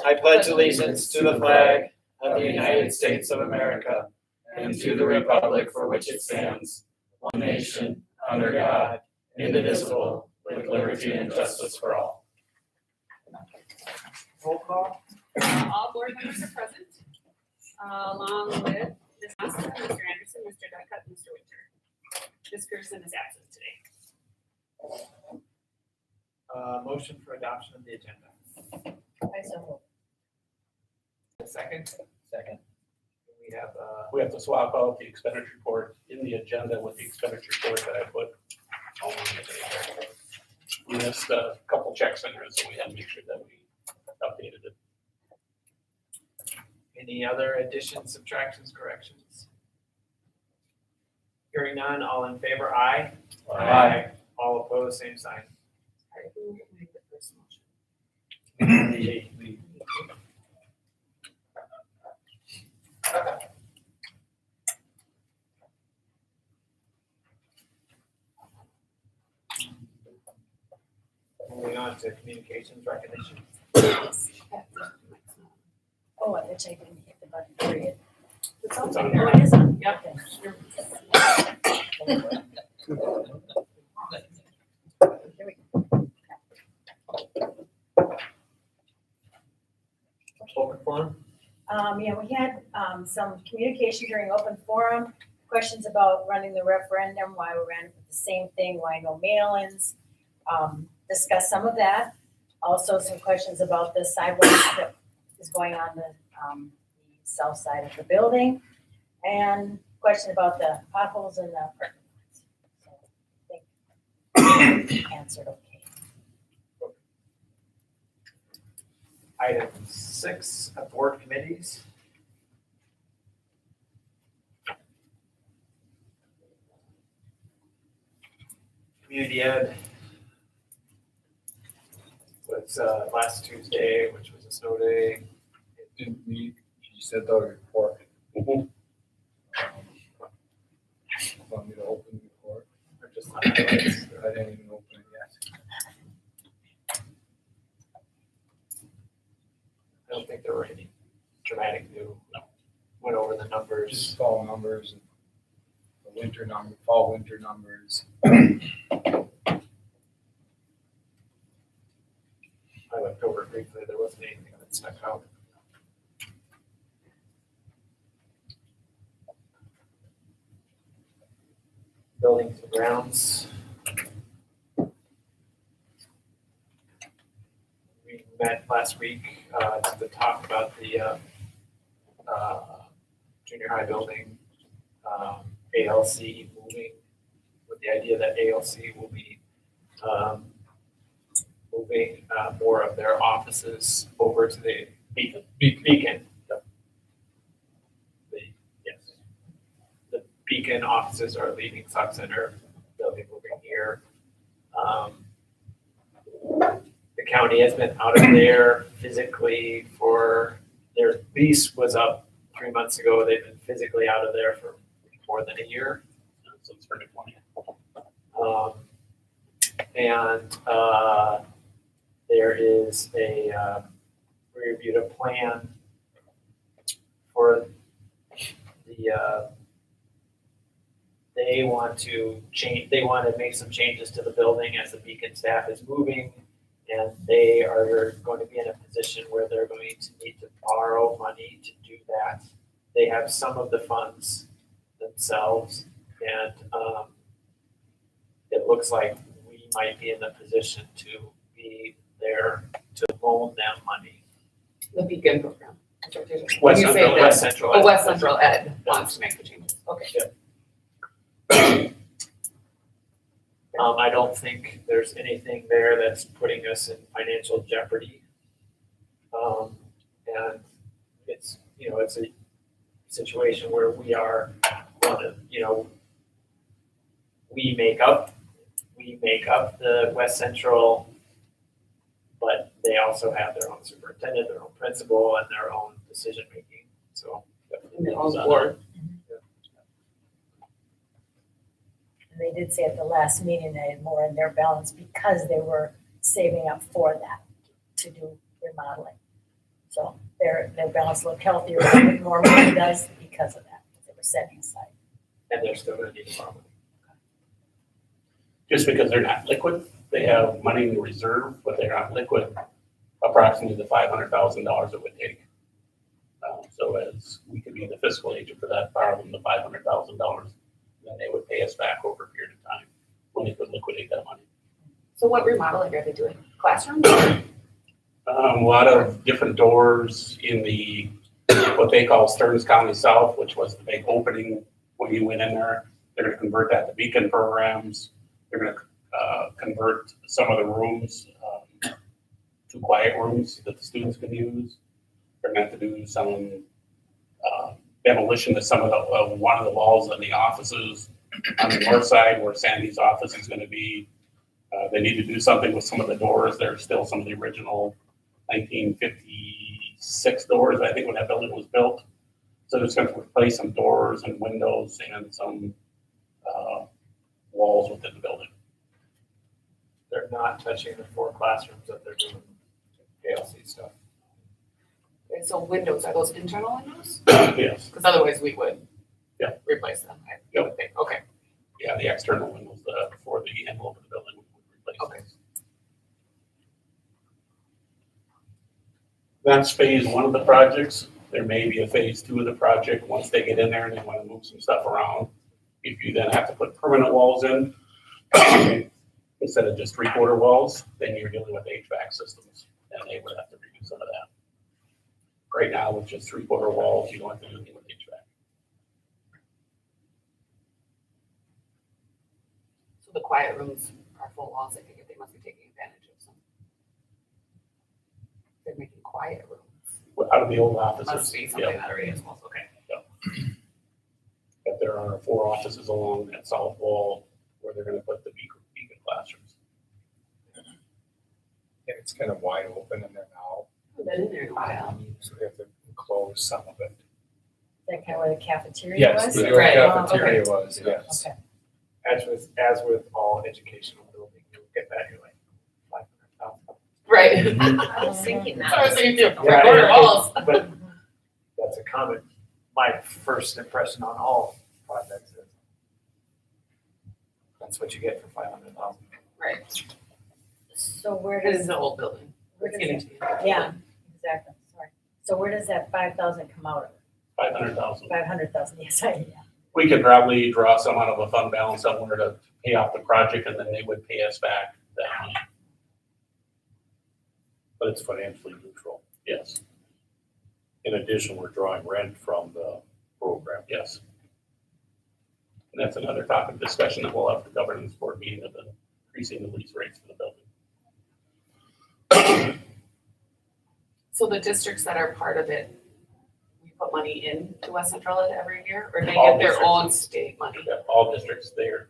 I pledge allegiance to the flag of the United States of America and to the republic for which it stands, one nation, under God, indivisible, with liberty and justice for all. Roll call. All board members are present, along with Ms. Musto, Mr. Anderson, Mr. Duckett, Mr. Winter. Ms. Pearson is absent today. Motion for adoption of the agenda. I so Second. Second. We have We have to swap out the expenditure report in the agenda with the expenditure report that I put. We missed a couple checks in there, so we had to make sure that we updated it. any other additions, subtractions, corrections? Hearing none, all in favor, aye. Aye. All opposed, same sign. sorry, who made the first motion? Moving on to communications recognition. Oh, I bet I didn't hit the button, period. It's on It's on there. Oh, it is on. Yep. Okay. Here we go. Open forum. Yeah, we had, some communication during open forum, questions about running the referendum, why we ran the same thing, why no mail-ins. Discuss some of that. Also some questions about the sidewalk that is going on the south side of the building. And question about the potholes in the parking lots. So I think answered okay. Item 6, board committees. Community ed was last Tuesday, which was a snow day. Didn't we, you sent out a report. Mhm. Want me to open the report? Or just highlights. I didn't even open it yet. I don't think there were any dramatic new. Went over the numbers. Just fall numbers and the winter number, fall winter numbers. I looked over briefly, there wasn't anything that stuck out. Buildings and grounds. We met last week to talk about the junior high building, ALC moving, with the idea that ALC will be moving more of their offices over to the Beacon. Yep. Yes. The Beacon offices are leaving Sauk Center, they'll be moving here. The county has been out of there physically for, their lease was up 3 months ago, they've been physically out of there for more than a year. So it's for 20. There is we reviewed a plan for the, they want to make some changes to the building as the Beacon staff is moving. And they are going to be in a position where they're going to need to borrow money to do that. They have some of the funds themselves, and it looks like we might be in the position to be there to loan them money. The Beacon program. West You say Central, that- West Central. Oh, West Central Ed wants to make the changes. Okay. I don't think there's anything there that's putting us in financial jeopardy. And it's, it's a situation where we are one of, we make up the West Central, but they also have their own superintendent, their own principal, and their own decision making. So. And their own board. And they did say at the last meeting they had more in their balance because they were saving up for that to do remodeling. So their balance looked healthier, a little bit more money does because of that, because they were setting aside. And they're still gonna need more money. Just because they're not liquid, they have money in reserve, but they're not liquid, approximately the $500,000 it would take. So as we could be the fiscal agent for that, borrow them the $500,000, then they would pay us back over a period of time when they could liquidate that money. So what remodeling are they doing? Classrooms? A lot of different doors in the, what they call Stearns County South, which was the big opening when you went in there. They're gonna convert that to beacon programs. They're gonna convert some of the rooms to quiet rooms that the students can use. They're going to have to do some demolition to some of the, one of the walls in the offices on the north side where Sandy's office is gonna be. They need to do something with some of the doors. There's still some of the original 1956 doors, I think, when that building was built. So they're just going to replace some doors and windows and some walls within the building. They're not touching the 4 classrooms that they're doing ALC stuff. Okay, so windows, are those internal windows? Yes. Because otherwise we would Yeah. replace them, I would think. Okay. Yeah, the external windows for the envelope of the building we would replace. Okay. those. That's phase 1 of the projects. There may be a phase 2 of the project once they get in there and they want to move some stuff around. If you then have to put permanent walls in, instead of just 3/4 walls, then you're dealing with HVAC systems and they would have to redo some of that. Right now, with just 3/4 walls, you don't have to do anything with HVAC. So the quiet rooms are full walls, I think they must be taking advantage of some. They're making quiet rooms. Out of the old offices. Must be something that already is, okay. But there are 4 offices along that south wall where they're gonna put the beacon classrooms. Yeah, it's kind of wide open in there now, I've been in there in a while. so we have to close some of it. Is that kind of where the cafeteria Yes, was? the Right. cafeteria was, yes. Okay. As with all educational buildings, you'll get that, you're like, 500,000. Right. I was thinking That's what I was thinking too, Yeah, quarter walls. But that's a comment. My first impression on all projects is that's what you get for 500,000. Right, So where it is does, an old building. where It's does getting it, to you. yeah, exactly, sorry. So where does that 5,000 come out of? 500,000. 500,000, yes, yeah. We could probably draw some out of a fund balance somewhere to pay off the project and then they would pay us back that money. But it's financially neutral. Yes, In addition, we're drawing rent from the program. yes. And that's another topic of discussion that we'll have at the governance board meeting of the increasing the lease rates for the building. So the districts that are part of it, we put money into West Central every year, or they All get their districts. own state money? Yeah, all districts there.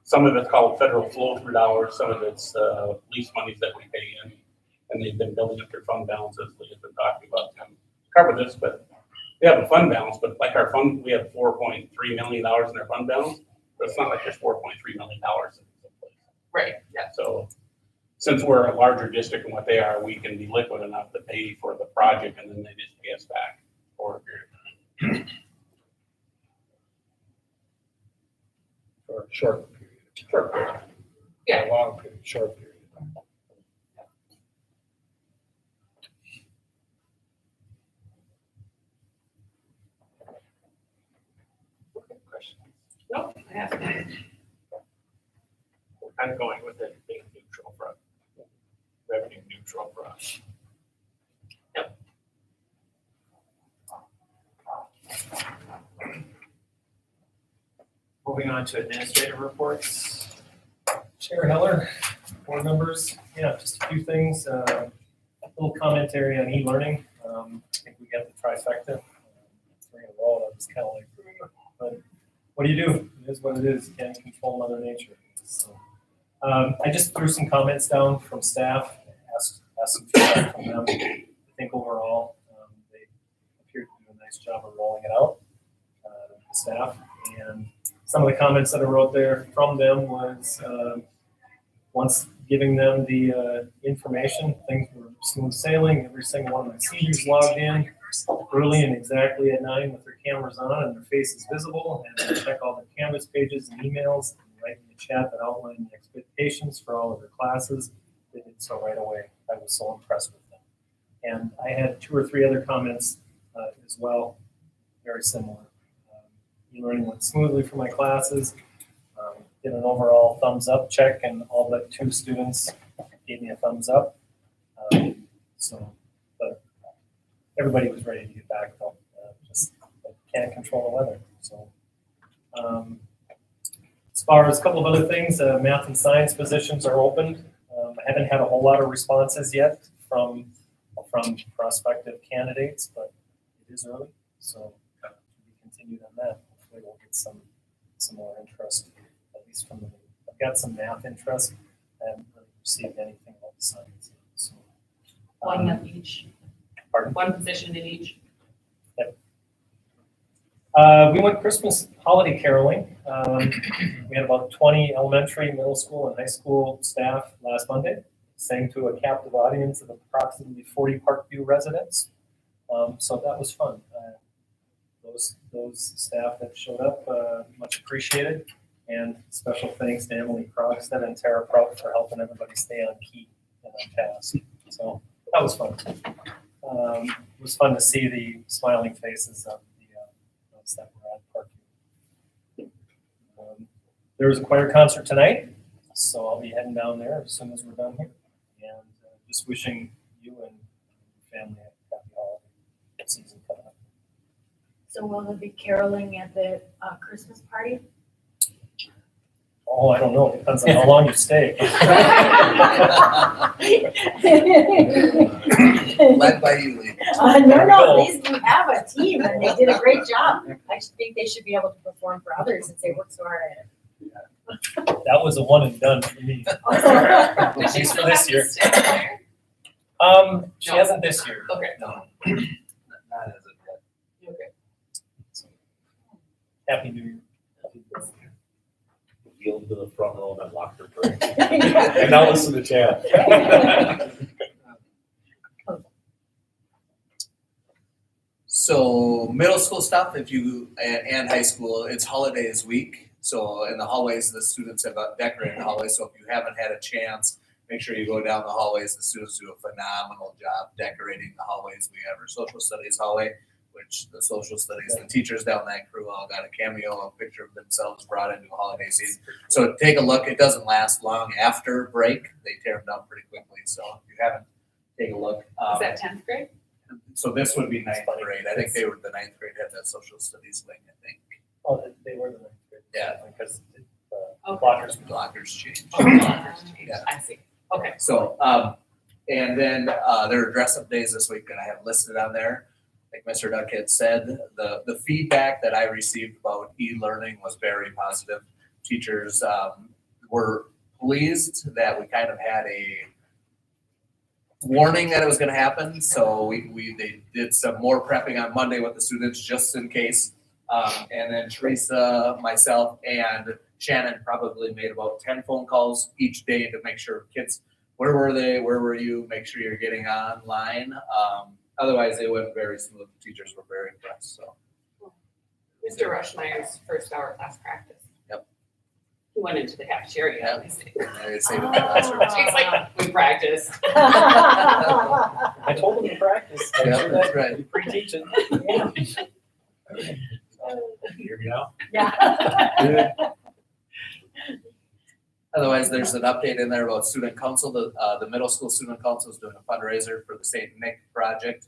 Some of it's called federal flow-through dollars, some of it's lease monies that we pay in. And they've been building up their fund balances, Leah's been talking about them. Cover this, but we have a fund balance, but like our fund, we have $4.3 million in our fund balance. But it's not like there's $4.3 million in someplace. Right, yeah. So since we're a larger district than what they are, we can be liquid enough to pay for the project and then they just pay us back for a period of time. For a short period. Sure. Yeah. A long period, short period. of time. Question. Nope, I have to. We're kind of going with it being neutral for us. Revenue neutral for us. Moving on to administrative reports. Chair Heller, board members, yeah, just a few things, a little commentary on e-learning. I think we got the trifecta. 3 in a row, I was kind of like, but what do you do? It is what it is, you can't control Mother Nature. So, I just threw some comments down from staff, asked some feedback from them. I think overall, they appear to do a nice job of rolling it out, the staff. And some of the comments that I wrote there from them was, once giving them the information. Things were smooth sailing. Every single one of my seniors logged in early and exactly at 9 with their cameras on and their faces visible, and they check all their Canvas pages and emails and write in the chat that outlined the expectations for all of their classes. They did so right away. I was so impressed with them. And I had 2 or 3 other comments as well, very similar. E-learning went smoothly for my classes. Did an overall thumbs up check, and all but 2 students gave me a thumbs up. But everybody was ready to get back though. Just can't control the weather. So, as far as a couple of other things, math and science positions are opened. I haven't had a whole lot of responses yet from prospective candidates, but it is early, so we continued on that. Hopefully, we'll get some more interest, at least from the. I've got some math interest. I haven't really received anything about the science. So, One of each. Pardon? One position in each. We went Christmas holiday caroling. We had about 20 elementary, middle school, and high school staff last Monday, sang to a captive audience of approximately 40 Parkview residents. So that was fun. Those staff that showed up, much appreciated. And special thanks to Emily Krogstad and Tara Prout for helping everybody stay on key and on task. So that was fun. It was fun to see the smiling faces of those that were at Parkview. There's a choir concert tonight, so I'll be heading down there as soon as we're done here. And just wishing you and your family a happy holiday season coming up. So will there be caroling at the Christmas party? Oh, I don't know. It depends on how long you stay. Led by you, Lee. No, these do have a team and they did a great job. I just think they should be able to perform for others since they work so hard at it. That was a one and done for me. Does she She's still for this have to year. stay there? She No. hasn't this year. Okay. No, not as of yet. Okay. Happy New Year. Yield to the front row and then lock their door. And now listen to Chad. So middle school stuff, and high school, it's holidays week. So in the hallways, the students have decorated the hallways. So if you haven't had a chance, make sure you go down the hallways. The students do a phenomenal job decorating the hallways. We have our social studies hallway, which the social studies, the teachers down that crew all got a cameo, a picture of themselves brought into a holiday season. So take a look. It doesn't last long after break. They tear them down pretty quickly. So if you haven't, take a look. Is that 10th grade? So this would be ninth grade. I think they were the ninth grade had that social studies wing, I think. Oh, they were the ninth grade. Yeah. Because Okay. blockers. Blockers changed. Yeah. I see. Okay. So, and then there are dress up days this week that I have listed on there. Like Mr. Duck had said, the feedback that I received about e-learning was very positive. Teachers were pleased that we kind of had a warning that it was going to happen. So they did some more prepping on Monday with the students just in case. And then Teresa, myself, and Shannon probably made about 10 phone calls each day to make sure kids, where were they? Where were you? Make sure you're getting online. Otherwise, it went very smooth. The teachers were very impressed. So, Mr. Rushmeyer's first hour class practice. Yep. He went into the cafeteria. Yep. At least. they say that She's like, we practiced. I told them to practice. Yeah, that's right. You pre-teaching. You hear me now? Yeah. Otherwise, there's an update in there about student council. The middle school student council is doing a fundraiser for the St. Nick project.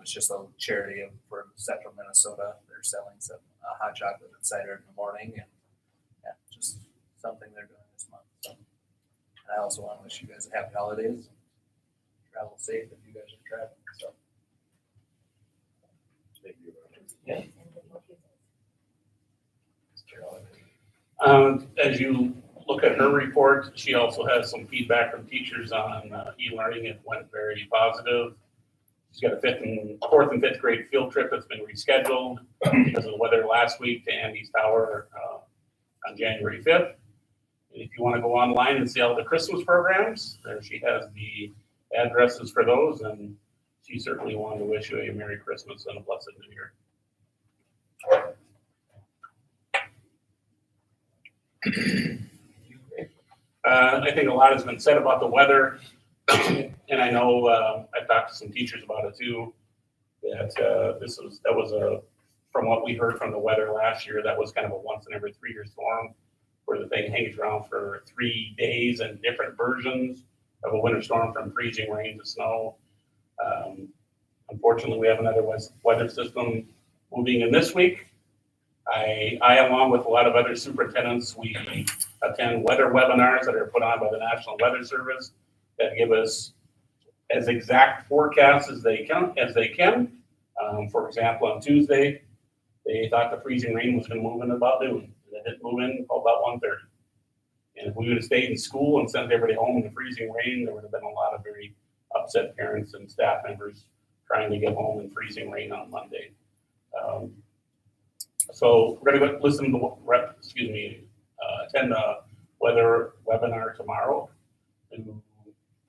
It's just a charity for central Minnesota. They're selling some hot chocolate and cider in the morning, and yeah, just something they're doing this month. So, and I also want to wish you guys a happy holidays. Travel safe if you guys are traveling. So. Thank you. Yeah. As you look at her report, she also has some feedback from teachers on e-learning. It went very positive. She's got a fourth and fifth grade field trip that's been rescheduled because of the weather last week to Andy's Tower on January 5th. And if you want to go online and see all the Christmas programs, there she has the addresses for those, and she certainly wanted to wish you a Merry Christmas and a blessed New Year. I think a lot has been said about the weather, and I know I've talked to some teachers about it too. That that was a, from what we heard from the weather last year, that was kind of a once in every 3-year storm, where the thing hangs around for 3 days and different versions of a winter storm, from freezing rain to snow. Unfortunately, we have another weather system moving in this week. I, along with a lot of other superintendents, we attend weather webinars that are put on by the National Weather Service that give us as exact forecasts as they can. For example, on Tuesday, they thought the freezing rain was going to move in about noon, and it didn't move in until about 1:30. And if we would have stayed in school and sent everybody home in the freezing rain, there would have been a lot of very upset parents and staff members trying to get home in freezing rain on Monday. So we're going to listen to, attend a weather webinar tomorrow to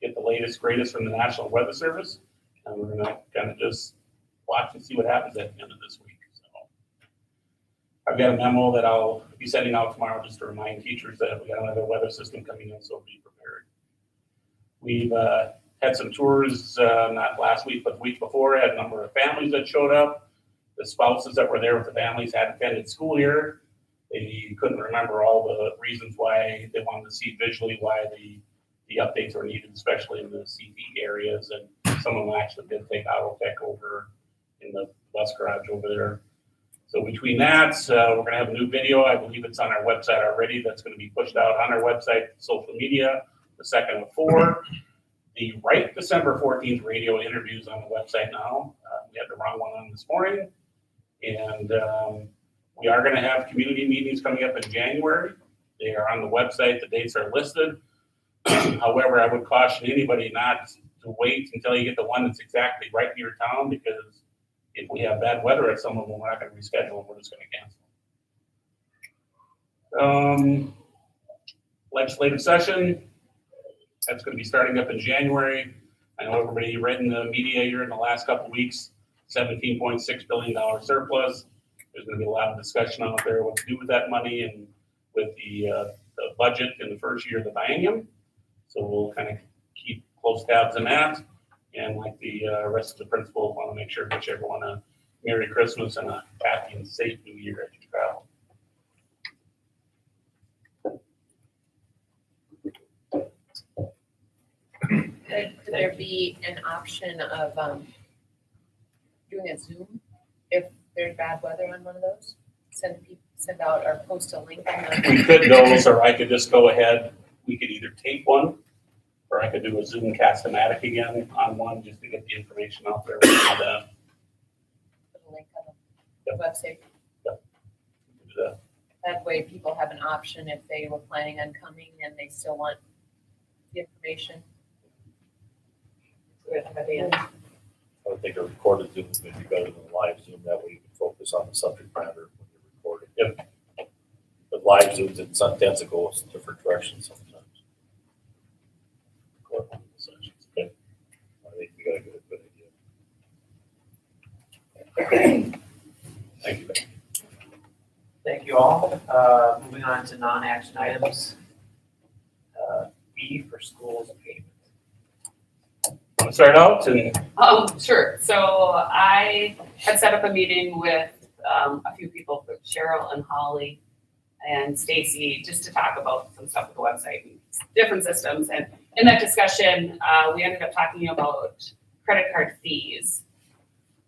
get the latest, greatest from the National Weather Service. And we're going to kind of just watch and see what happens at the end of this week. So I've got a memo that I'll be sending out tomorrow just to remind teachers that we got another weather system coming in, so be prepared. We've had some tours, not last week, but the week before. Had a number of families that showed up. The spouses that were there with the families had attended school here. They couldn't remember all the reasons why they wanted to see visually why the updates were needed, especially in the CP areas. And some of them actually did take Autotech over in the bus garage over there. So between that, we're going to have a new video. I believe it's on our website already. That's going to be pushed out on our website, social media, the 2nd of 4. The Right December 14th radio interviews on the website now. We had the wrong one on this morning. And we are going to have community meetings coming up in January. They are on the website. The dates are listed. However, I would caution anybody not to wait until you get the one that's exactly right in your town, because if we have bad weather at some of them, we're not going to reschedule them. We're just going to cancel. Legislative session, that's going to be starting up in January. I know everybody read in the media here in the last couple of weeks, $17.6 billion surplus. There's going to be a lot of discussion out there what to do with that money and with the budget in the first year of the biennium. So we'll kind of keep close tabs on that. And like the rest of the principals, want to make sure to wish everyone a Merry Christmas and a happy and safe New Year as you travel. Could there be an option of doing a Zoom if there's bad weather on one of those? Send out or post a link on the. We could those, or I could just go ahead. We could either take one, or I could do a Zoom Cast-O-Matic again on one just to get the information out there. Put a link on the website. Do that. That way people have an option if they were planning on coming and they still want the information. I would think a recorded Zoom is going to be better than a live Zoom. That way you can focus on the subject matter when you're recording. Yep. But live Zooms, it tends to go in different directions sometimes. Okay. I think we got a good idea. Thank you. Thank you all. Moving on to non-action items. B for schools payment. Want to start out? And Sure. So I had set up a meeting with a few people, Cheryl and Holly and Stacy, just to talk about some stuff with the website and different systems. And in that discussion, we ended up talking about credit card fees.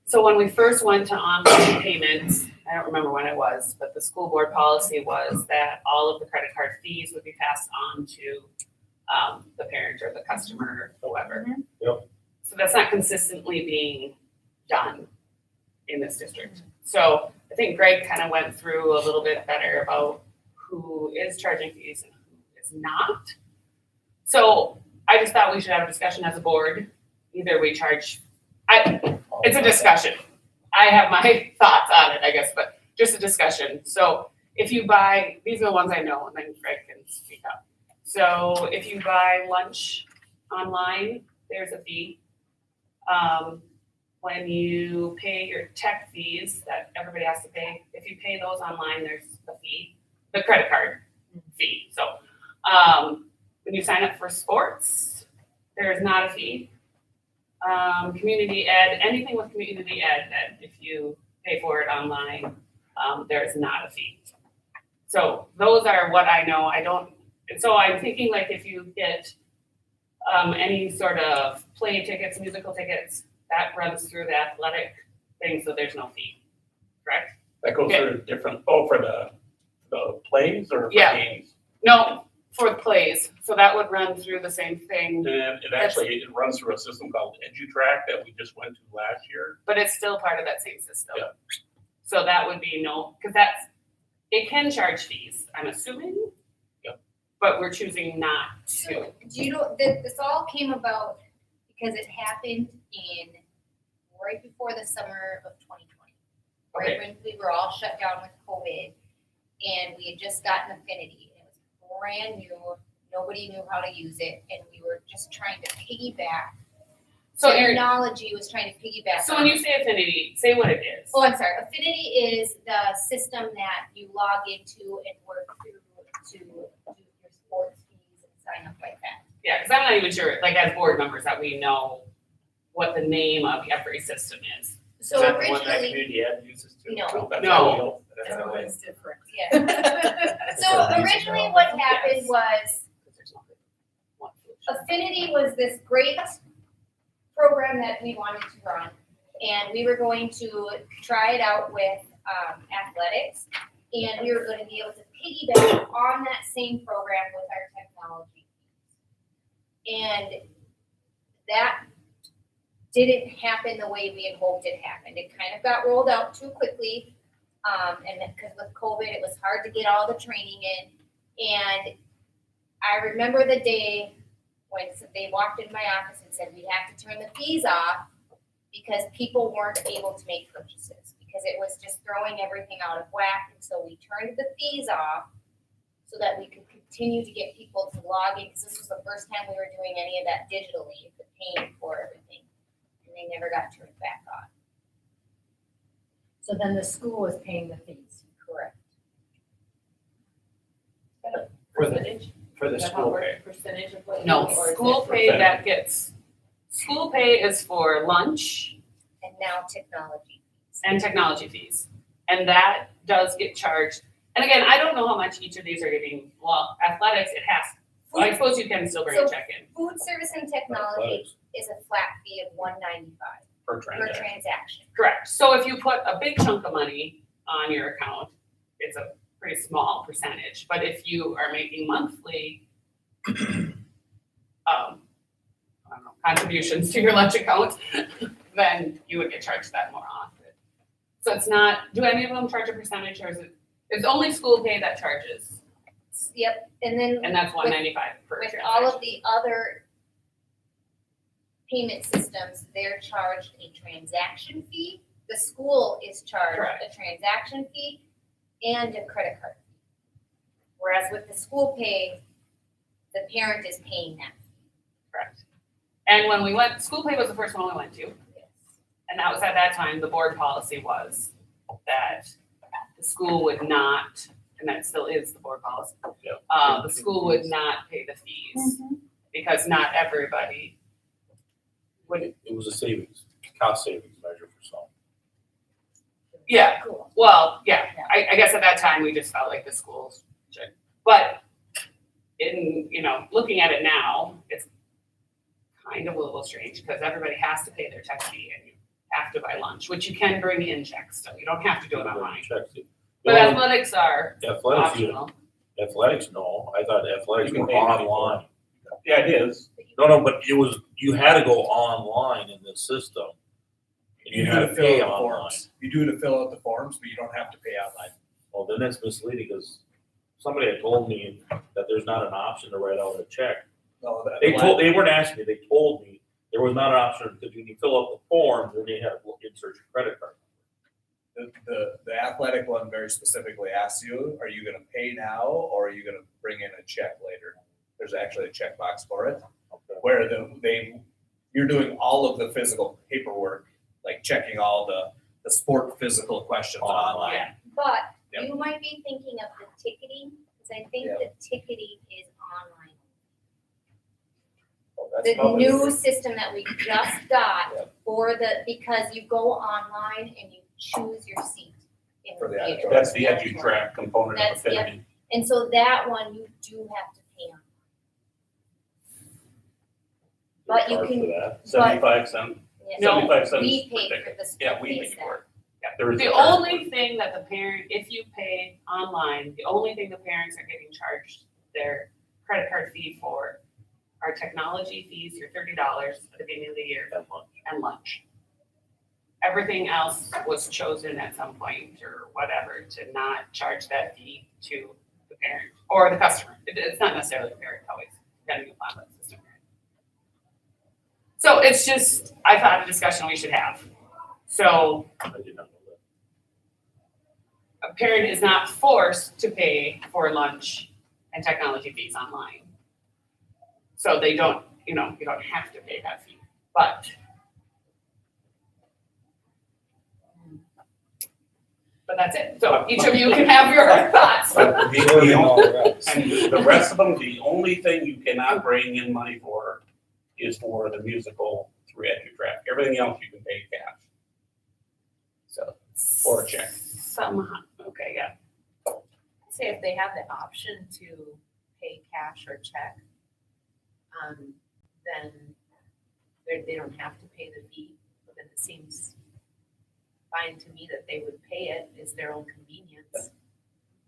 So when we first went to online payments, I don't remember when it was, but the school board policy was that all of the credit card fees would be passed on to the parent or the customer or whoever. Yep. So that's not consistently being done in this district. So I think Greg kind of went through a little bit better about who is charging fees and who is not. So I just thought we should have a discussion as a board. Either we charge, it's a discussion. I have my thoughts on it, I guess, but just a discussion. So if you buy, these are the ones I know, and then Greg can speak up. So if you buy lunch online, there's a fee. When you pay your tech fees that everybody has to pay, if you pay those online, there's a fee, the credit card fee. So when you sign up for sports, there's not a fee. Community ed, anything with community ed, that if you pay for it online, there's not a fee. So those are what I know. And so I'm thinking like if you get any sort of play tickets, musical tickets, that runs through the athletic thing, so there's no fee, correct? That goes through different, for the plays or for Yeah. games? No, for plays, so that would run through the same thing, And it runs through a system called EduTrack that we just went to last year. but it's still part of that same system. Yeah. So that would be because it can charge fees, I'm assuming. Yep. But we're choosing not to. So, do you know, this all came about because it happened right before the summer of 2020. Right when we were all shut down with COVID, and we had just gotten Affinity, and it was brand new, nobody knew how to use it, and we were just trying to piggyback. So Erin, Technology was trying to piggyback. so when you say Affinity, say what it is. Oh, I'm sorry. Affinity is the system that you log into and work through to do your sports fees and sign up like that. Yeah, because I'm not even sure, like as board members, that we know what the name of every system is. Is So that the one that originally, community ed uses too? No. That's No. how we go. That's how it is. different. yeah. So originally what happened was There's no one. Affinity was this great program that we wanted to run, and we were going to try it out with athletics, and we were going to be able to piggyback on that same program with our technology. And that didn't happen the way we had hoped it happened. It kind of got rolled out too quickly, and because with COVID, it was hard to get all the training in. And I remember the day when they walked into my office and said, we have to turn the fees off because people weren't able to make purchases because it was just throwing everything out of whack. And so we turned the fees off so that we could continue to get people to log in, because this was the first time we were doing any of that digitally, the paying for everything. And they never got turned back on. So then the school was paying the fees. Correct. Percentage? For the Is that how it school works? pay. Percentage of what you No, or is it- school pay school pay is for lunch And now technology fees. and technology fees. And that does get charged. And again, I don't know how much each of these are getting, well, athletics, well, I suppose you can still bring a So- check in Food service and technology is a flat fee of $195 Per per transaction. transaction. Correct. So if you put a big chunk of money on your account, it's a pretty small percentage. But if you are making monthly I don't know, contributions to your lunch account, then you would get charged that more often. So it's not, do any of them charge a percentage, or is it's only school pay that charges? Yep, and then And that's $195 per with transaction. all of the other payment systems, they're charged a transaction fee. The school is charged Correct. a transaction fee and a credit card fee. Whereas with the school pay, the parent is paying that. Correct. And when we went, school pay was the first one we went to. And that was at that time, the board policy was that the school would not, and that still is the board policy. Yeah. The school would not pay the fees because not everybody would. It was a savings, cost savings measure for some. Yeah, Cool. well, yeah, I guess at that time, we just felt like the schools should. But in, looking at it now, it's kind of a little strange because everybody has to pay their check fee and you have to buy lunch, which you can bring in checks, so you don't have to do it online. Checks it. But Well, athletics are Athletics, optional. athletics, no, I thought athletics You can were pay money for online. Yeah, it is. No, but you had to go online in this system. And you had to pay online. forms. You do to fill out the forms, but you don't have to pay online. Well, then that's misleading, because somebody had told me that there's not an option to write out a check. No, They weren't asking me, they told me there was not an option, because when you fill out the form, then they had to insert your credit card. The athletic one very specifically asks you, are you gonna pay now or are you gonna bring in a check later? there's actually a checkbox for it, Okay. where you're doing all of the physical paperwork, like checking all the sport physical questions online. Yeah. But Yep. you might be thinking of the ticketing, because I think the ticketing is online. Well, that's The probably- new system that we just got Yep. because you go online and you choose your seat in For the the theater. That's the EduTrack component of That's the- Affinity. And so that one you do have to pay on. But you Charge for can- that. 75 cents. Yeah. No, 75 cents. We per pay ticket. for the Yeah, school we pays pay that. for it. Yeah, there is a The charge for only it. thing that the parent, if you pay online, the only thing the parents are getting charged their credit card fee for are technology fees, your $30 at the beginning of the year, That much. and lunch. Everything else was chosen at some point or whatever to not charge that fee to the parent or the customer. It's not necessarily the parent always, depending upon the system. So it's just, I thought a discussion we should have. So I did not know that. a parent is not forced to pay for lunch and technology fees online. So they don't, you don't have to pay that fee, but that's it. So each of you can have your thoughts. But the- Sorting the all only- the rest. And the rest of them, the only thing you cannot bring in money for is for the musical through EduTrack. Everything else you can pay cash. So. Or a check. Somehow, okay, yeah. Say if they have the option to pay cash or check, then they don't have to pay the fee, but then it seems fine to me that they would pay it, it's their own convenience.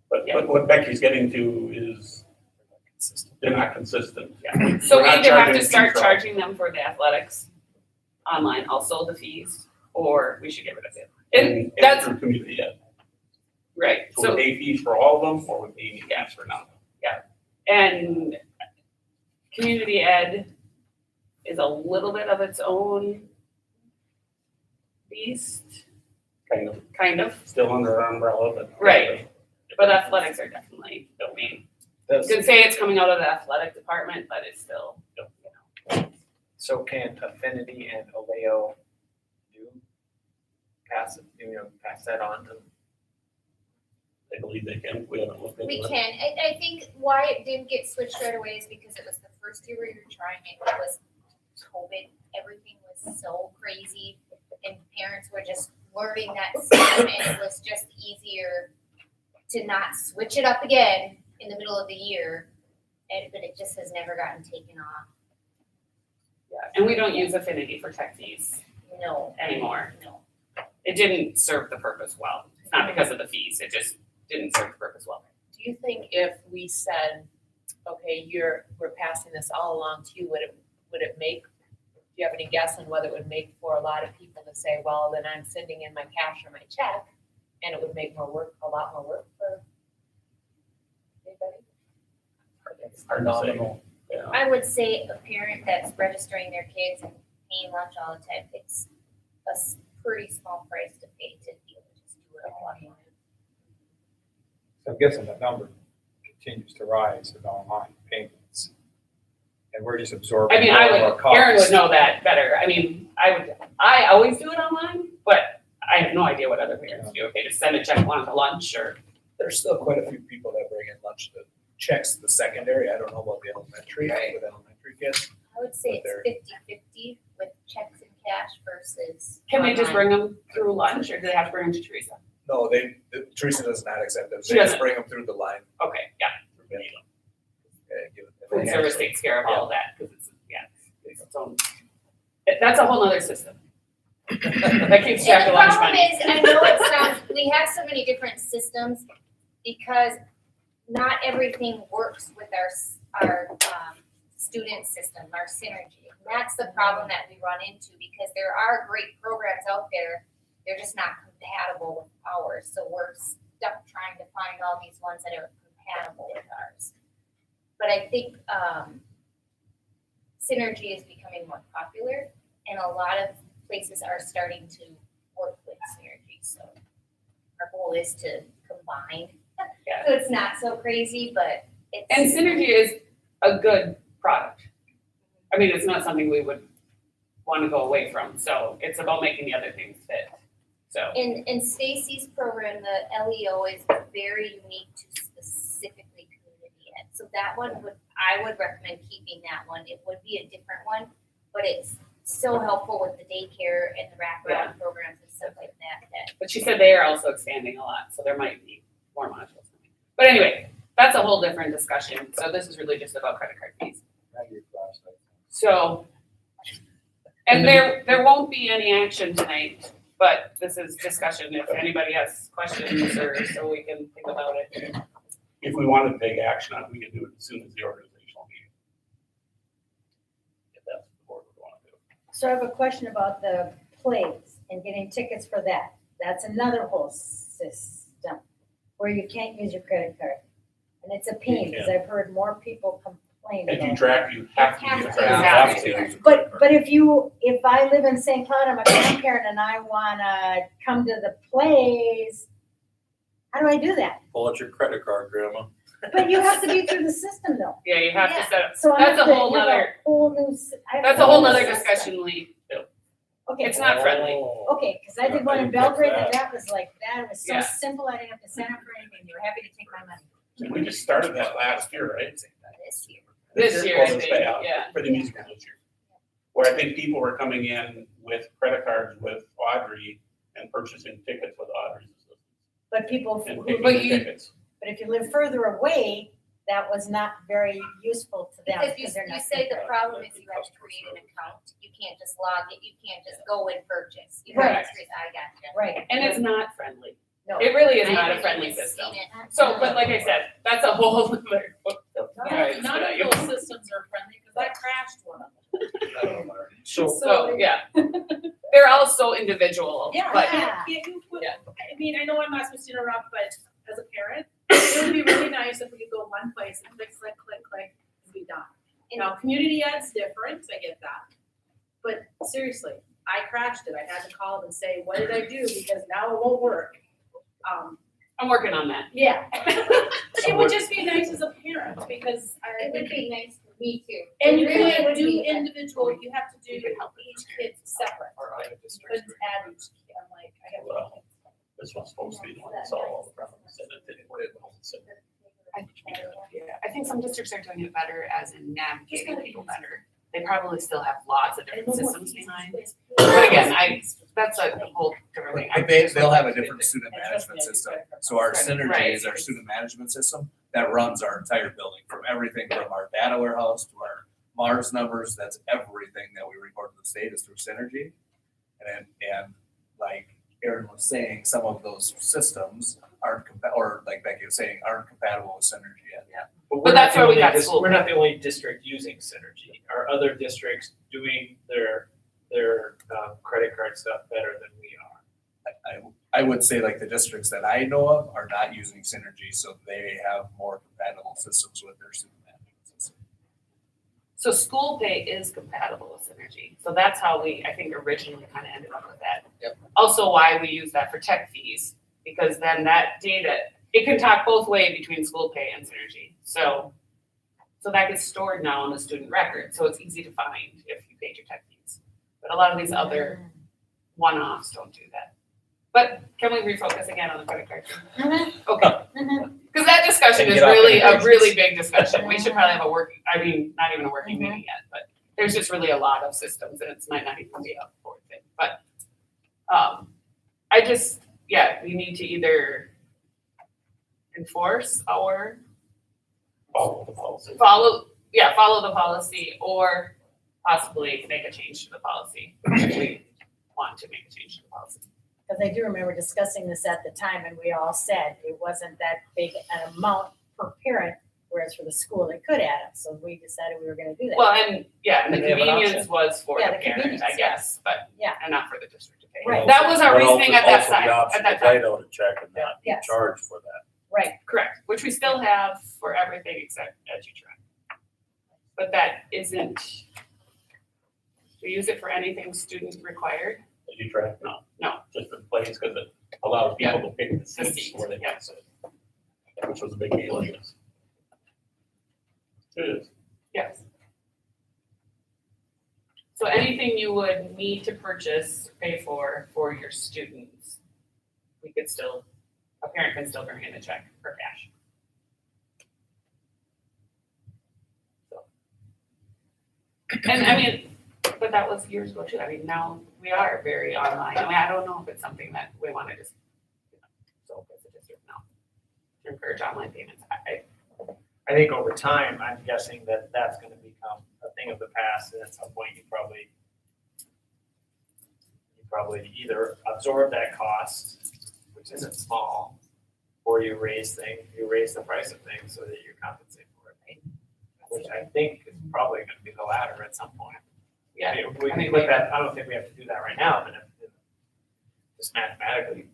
But what Becky's getting to is they're not consistent. So We're we not either have charging to start fees for- charging them for the athletics online, also the fees, or we should get rid of it. And And it's that's, through community ed. right, So we so, pay fees for all of them, or we pay cash for none. and community ed is a little bit of its own beast, Kind of, kind of, still under our umbrella, but. Right. but athletics are definitely, I mean, I Does- could say it's coming out of the athletic department, but it's still, So can Affinity and Oleo pass that on to? I believe they can, we haven't looked into We it. can, I think why it didn't get switched right away is because it was the first year we were trying it, it was COVID, everything was so crazy, and parents were just learning that system, and it was just easier to not switch it up again in the middle of the year, but it just has never gotten taken off, and we don't use Affinity for tech fees no. anymore. No. It didn't serve the purpose well, not because of the fees, it just didn't serve the purpose well. Do you think if we said, okay, we're passing this all along to you, would it make, do you have any guess on whether it would make for a lot of people to say, well, then I'm sending in my cash or my check, and it would make a lot more work for anybody? It's hard to say. Phenomenal. Yeah. I would say a parent that's registering their kids and paying lunch all the time, it's a pretty small price to pay to be able to just do it all online. So I'm guessing that number continues to rise with online payments. And we're just absorbing I mean, more of our costs. Aaron would know that better, I mean, I always do it online, but I have no idea what other parents do, okay, just send a check on to lunch or. There's still quite a few people that bring in lunch that checks the secondary, I don't know about the elementary, with elementary kids. I would say But it's 50-50 with checks and cash versus. Can they just online. bring them through lunch, or do they have to bring them to Teresa? No, Teresa does not accept them, She they just doesn't. bring them through the line. Okay, yeah, Give it- food service takes care of all of that, because it's its own, that's a whole nother system. That keeps track And of the lunch problem money. is, I know it sounds, we have so many different systems because not everything works with our student system, our synergy. And that's the problem that we run into because there are great programs out there, they're just not compatible with ours. So we're stuck trying to find all these ones that are compatible with ours. But I think synergy is becoming more popular and a lot of places are starting to work with synergy. So our goal is to combine. Yeah. So it's not so crazy, but it's. And synergy is a good product. I mean, it's not something we would want to go away from, so it's about making the other things fit, so. In Stacy's program, the LEO is very unique to specifically community ed. So that one I would recommend keeping that one. It would be a different one, but it's so helpful with the daycare and the wraparound programs and stuff like that. But she said they are also expanding a lot, so there might be more modules. But anyway, that's a whole different discussion, so this is really just about credit card fees. So, and there won't be any action tonight, but this is discussion, if anybody has questions or so we can think about it. If we wanted to take action on it, we could do it as soon as the organizational meeting. If that's what the board would want to do. So I have a question about the plays and getting tickets for that. That's another whole system where you can't use your credit card. And it's a pain because I've heard more people complain If you about it. track, you have to use You it. have to. But if I live in St. Cloud, I'm a grandparent and I wanna come to the plays, how do I do that? Pull out your credit card, Grandma. But you have to be through the system though. Yeah, you have to set up, So I That's have a to whole have nother- whole new I have that's to a whole have nother system. discussion, Lee. Okay, It's not friendly. okay, cause I did one in I didn't get Belgrade that. and that was like, that was so Yeah. simple, I didn't have to sign up for anything, they were happy to take my money. We just started that last year, right? This year. This year, I Well, think, yeah, yeah. For the musical this year. Where I think people were coming in with credit cards with Audrey and purchasing tickets with Audrey's assistance. But people And who, picking But the you- tickets. but if you live further away, that was not very useful to them. Because they're you not say the credit. problem is you have to create an account. You can't just log it, you can't just go and purchase. You Right. have to create, I gotcha. Right. And it's not friendly. No. It really is I not a haven't friendly even system. seen it. So, but like I said, that's a whole other. None of those systems are friendly, because I crashed one of them. So, yeah. They're all so individual, Yeah, but Yeah. I mean, I know I'm not supposed to interrupt, but as a parent, it would be really nice if we could go one place and click, click, click, click, and be done. Now, community ed's different, I get that. But seriously, I crashed it. I had to call them and say, what did I do? Because now it won't work. I'm working on that. Yeah. It would just be nice as a parent, because It would be nice for me too. and you It really can't would do be, but- individual, you have to do You can help each kid separate. You couldn't add each kid. I'm like, I have. Well, This was supposed to be the one that solved all the problems, and it didn't work. So, I think some districts are doing it better as in navigating people better. They probably still have lots of different systems behind. But again, that's a whole different thing. But they'll have a different student management system. So our Synergy is our student management system that runs our entire building, from everything from our data warehouse to our Mars numbers. That's everything that we report to the state is through Synergy. And like Erin was saying, some of those systems aren't or like Becky was saying, aren't compatible with Synergy yet. But that's where we got school. We're not the only district using Synergy. Are other districts doing their credit card stuff better than we are? I would say like the districts that I know of are not using Synergy, so they have more compatible systems with their student management system. So school pay is compatible with Synergy. So that's how we, I think, originally kind of ended up with that. Yep. Also why we use that for tech fees, because then that data, it can talk both ways between school pay and Synergy. So that gets stored now on the student record, so it's easy to find if you paid your tech fees. But a lot of these other one-offs don't do that. But can we refocus again on the credit card? Okay. Because that discussion is Get off really a innovations. really big discussion. We should probably have a working, I mean, not even a working meeting yet, but there's just really a lot of systems and it might not even be a board thing. But I just, yeah, we need to either enforce our follow the policy. follow the policy or possibly make a change to the policy if we want to make a change to the policy. Because I do remember discussing this at the time and we all said it wasn't that big an amount per parent, whereas for the school it could add up. So we decided we were gonna do that. Well, and yeah, and the And they have an convenience was for Yeah, the the parent, convenience, I guess, but Yeah. and not for the district to pay. Right. That was our But also- reasoning at that also the time, option at that to write time. out a check and not be Yes. charged for that. Right, Correct, which we still have for everything except EduTrack. But that isn't, we use it for anything student required. Did you try? No. No. Just for the plays, because it allows people to pick the seats seats, where they yeah. can sit, which was a big deal, I guess. It is. So anything you would need to purchase, pay for your students, a parent can still bring in a check for cash. So. And I mean, but that was years ago too. I mean, now we are very online. I mean, I don't know if it's something that we want to just, so as a district now, to encourage online payments. I think over time, I'm guessing that that's gonna become a thing of the past, and at some point you probably either absorb that cost, which isn't small, or you raise the price of things so that you compensate for it. Which I think is probably gonna be the latter at some point. Yeah. I mean, we I can mean, put that, I don't think we have to do that right now, but if, just mathematically,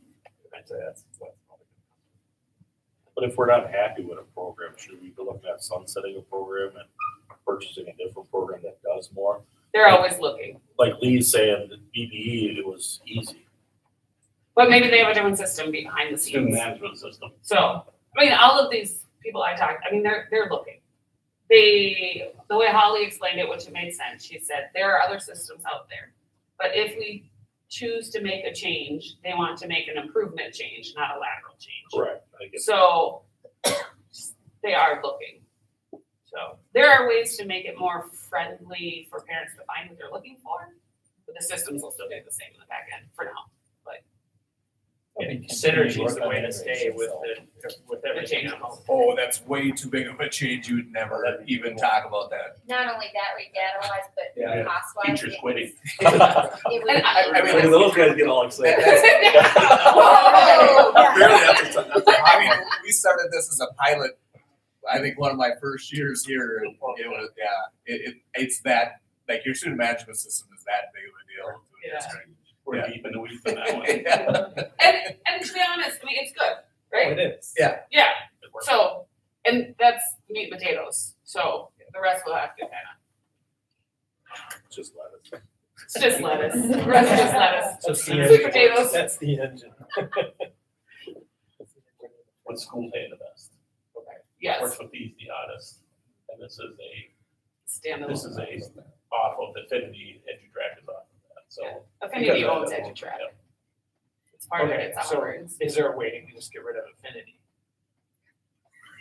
eventually that's what's probably gonna But if we're not happy with a program, should we be looking at sunsetting a program and purchasing a different program that does more? They're always looking, Like Lee's saying, that BBE, it was easy. but maybe they have a different system behind the Student scenes. management system. So, I mean, all of these people I talked, I mean, they're looking. The way Holly explained it, which it made sense, she said, there are other systems out there. But if we choose to make a change, they want to make an improvement change, not a lateral change. Correct. I guess. So they are looking. So there are ways to make it more friendly for parents to find what they're looking for, but the systems will still be the same in the back end for now. And synergy is the way to stay with everything else. Oh, that's way too big of a change. You would never even talk about that. Not only that, rate data wise, but Yeah. cost wise. Teachers quitting. It would And I mean, be. those guys get all excited. Whoa. Really, I mean, we started this as a pilot, I think one of my first years here, and it was, it's that, like, your student management system is that big of a deal to a Yeah. district. We're deep in the weeds on that one. Yeah. And to be honest, I mean, it's good, right? It is. Yeah. Yeah, so, and that's meat and potatoes, so the rest will have to kind Just let us. of, it's just lettuce, the rest is just lettuce. That's the Sweet engine. potatoes. That's the engine. What school pay the best? Yes, Works with these the oddest. And this is standalone. a off of Affinity, EduTrack is off of that, so. Affinity because of owns that, EduTrack. yeah. It's part of Okay, its so offerings. is there a way to just get rid of Affinity?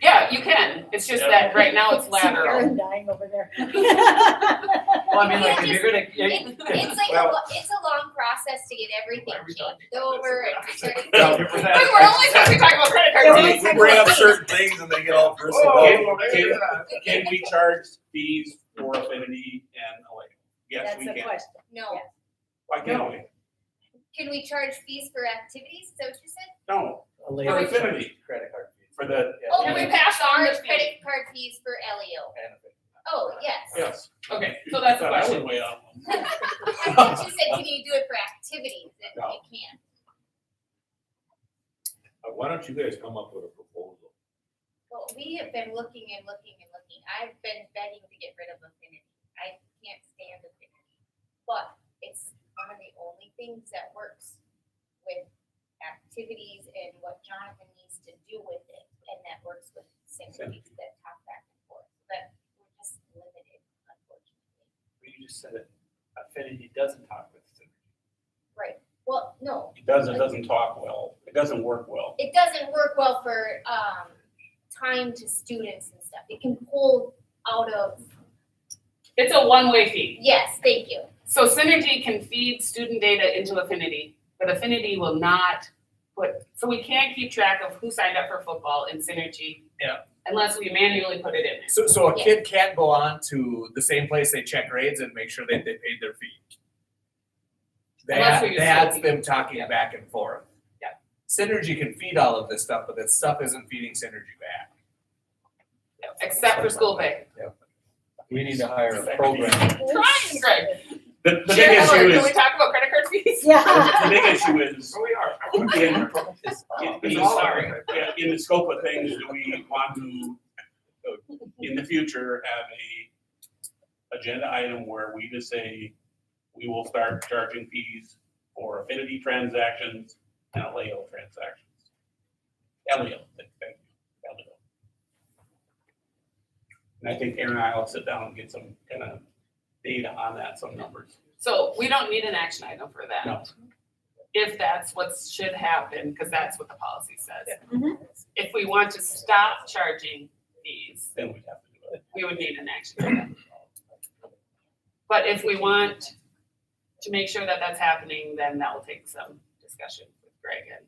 Yeah, you can, it's just that right now it's See lateral. Aaron dying over there. Well, I mean, like, if you're gonna, It's like, it's a long process to get everything changed over and starting. Well, Wait, we're only supposed to be talking about credit Yeah, card we- fees. We bring up certain things and they get all personal. Can we charge fees for Affinity and like, yes, That's we the can. question. No, Yes. Why can't we? can we charge fees for activities, is that what you said? No, A for later Affinity, Credit card fees. for the, Oh, Can we we pass on the charge fee? credit card fees for LEO. Oh, yes. yes. Okay, so that's the Thought I was question. way off. I thought you said, can you do it for activities, and No. you can't. Why don't you guys come up with a proposal? Well, we have been looking and looking and looking. I've been begging to get rid of Affinity. I can't stand Affinity. But it's one of the only things that works with activities and what Jonathan needs to do with it. And that works with synergies that talk back and forth. But we're just limited, unfortunately. you just said it, Affinity doesn't talk with synergy. Right. Well, no, It doesn't talk well. It doesn't work well. it doesn't work well for time to students and stuff. It can pull out of, It's a one-way feed. yes, thank you. So Synergy can feed student data into Affinity, but Affinity will not so we can't keep track of who signed up for football in Synergy. Yeah. Unless we manually put it in there. So a kid can't go on to the same place they check grades and make sure that they paid their fee. Unless we use That's Synergy. them talking back and forth. Yeah. Synergy can feed all of this stuff, but that stuff isn't feeding Synergy back. Except for school pay. We need to hire a program. Trying, Greg. The big Sharon, issue can is, we talk about credit card fees? Yeah. the big issue is, We are. in the scope of things, do we want to, in the future, have a agenda item where we just say, we will start charging fees for Affinity transactions and LEO transactions? LEO, thank you, LEO. And I think Aaron and I will sit down and get some kind of data on that, some numbers. So we don't need an action item for that. No. If that's what should happen, because that's what the policy says. Mhm. If we want to stop charging fees, Then we have to do it. we would need an action item. But if we want to make sure that that's happening, then that will take some discussion with Greg and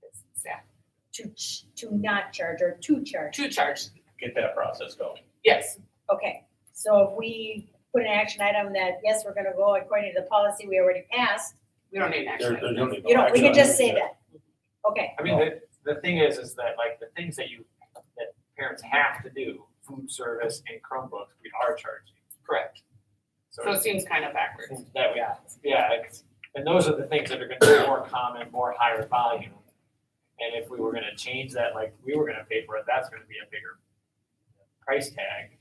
his staff. To not charge or to charge. To charge, Get that process going. yes, Okay, so if we put an action item that, yes, we're gonna go according to the policy we already passed, we don't need an action There, item. there's no need. you know, we can just say Action that. Okay, I mean, the thing is that like the things that parents have to do, food service and Chromebooks, we are charging. Correct. So So it seems kind of backwards. that, and those are the things that are gonna be more common, more higher volume. And if we were gonna change that, like we were gonna pay for it, that's gonna be a bigger price tag.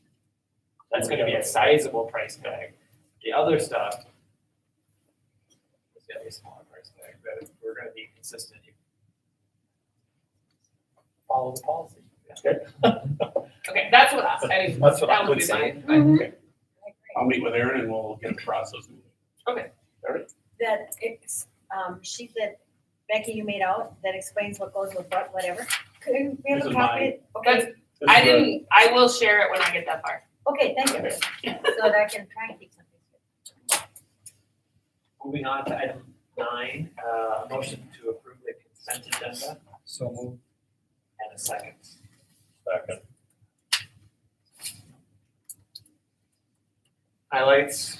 That's gonna be a sizable price tag. The other stuff is gonna be a smaller price tag, but if we're gonna be consistent. Follow the policy. Okay, that's what I, That's what I that would would be say. fine. Okay. I'll meet with Aaron and we'll get the process moving. that it's, sheet that Becky, you made out, that explains what goes with what, whatever. Could we have This a is copy? Okay, I will share it when I get that far. okay, thank you. So that I can try and keep something. Moving on to item 9, a motion to approve the consent agenda So move. and a second. Second. Highlights.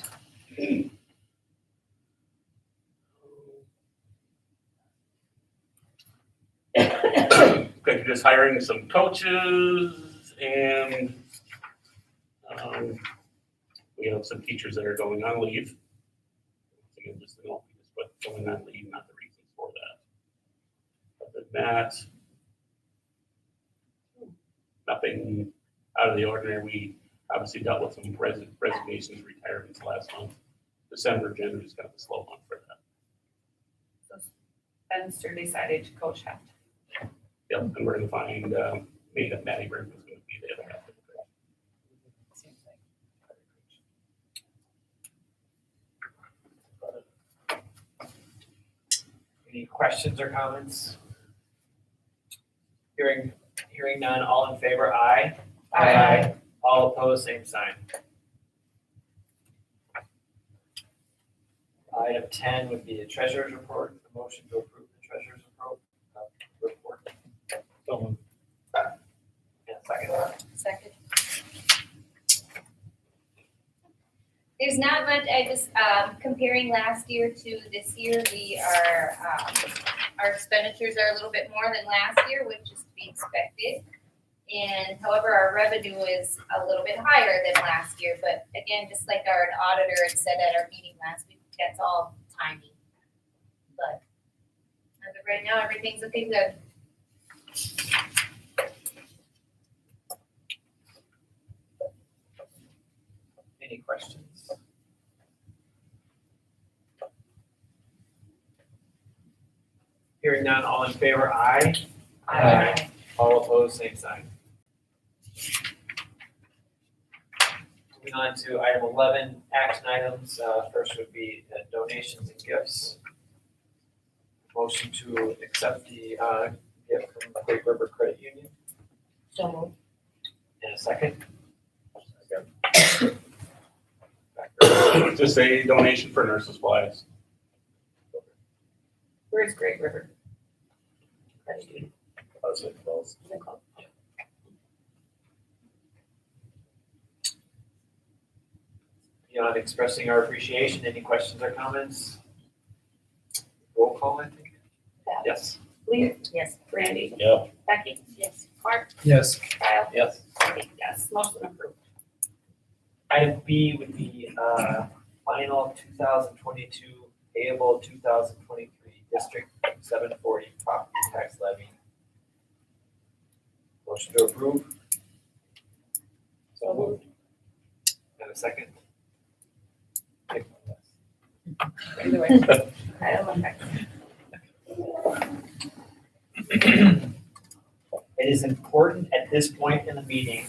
Okay, just hiring some coaches and we have some teachers that are going on leave. Again, just the note, we just put going on leave, not the reasons for that. Other than that, nothing out of the ordinary. We obviously dealt with some resignations, retirements last month. December, January is kind of a slow month for that. Spencer decided to coach half. Yep, and we're gonna find, Maddie Burke is gonna be the other half of the group. Any questions or comments? Hearing none, all in favor, aye. Aye. All opposed, same sign. Item 10 would be a treasurer's report, a motion to approve the treasurer's report. So moved. And a second. Second. There's not much, I just, comparing last year to this year, we are, our expenditures are a little bit more than last year, which is to be expected. And however, our revenue is a little bit higher than last year, but again, just like our auditor had said at our meeting last week, that's all timing. But as of right now, everything's looking good. Any questions? Hearing none, all in favor, aye. Aye. All opposed, same sign. Moving on to item 11, action items. First would be donations and gifts. Motion to accept the gift from the Great River Credit Union. So moved. And a second. Just a donation for nurses' supplies. Where's Great River? Positive votes. Beyond expressing our appreciation, any questions or comments? Roll call, I think. Yes. Lee? Yes. Randy? Yeah. Becky? Yes. Mark? Yes. Kyle? Yes. Cindy? Yes. Motion approved. Item B would be final 2022 payable 2023 District 740 property tax levy. Motion to approve. So moved. And a second. Either way. Kyle and Becky. It is important at this point in the meeting,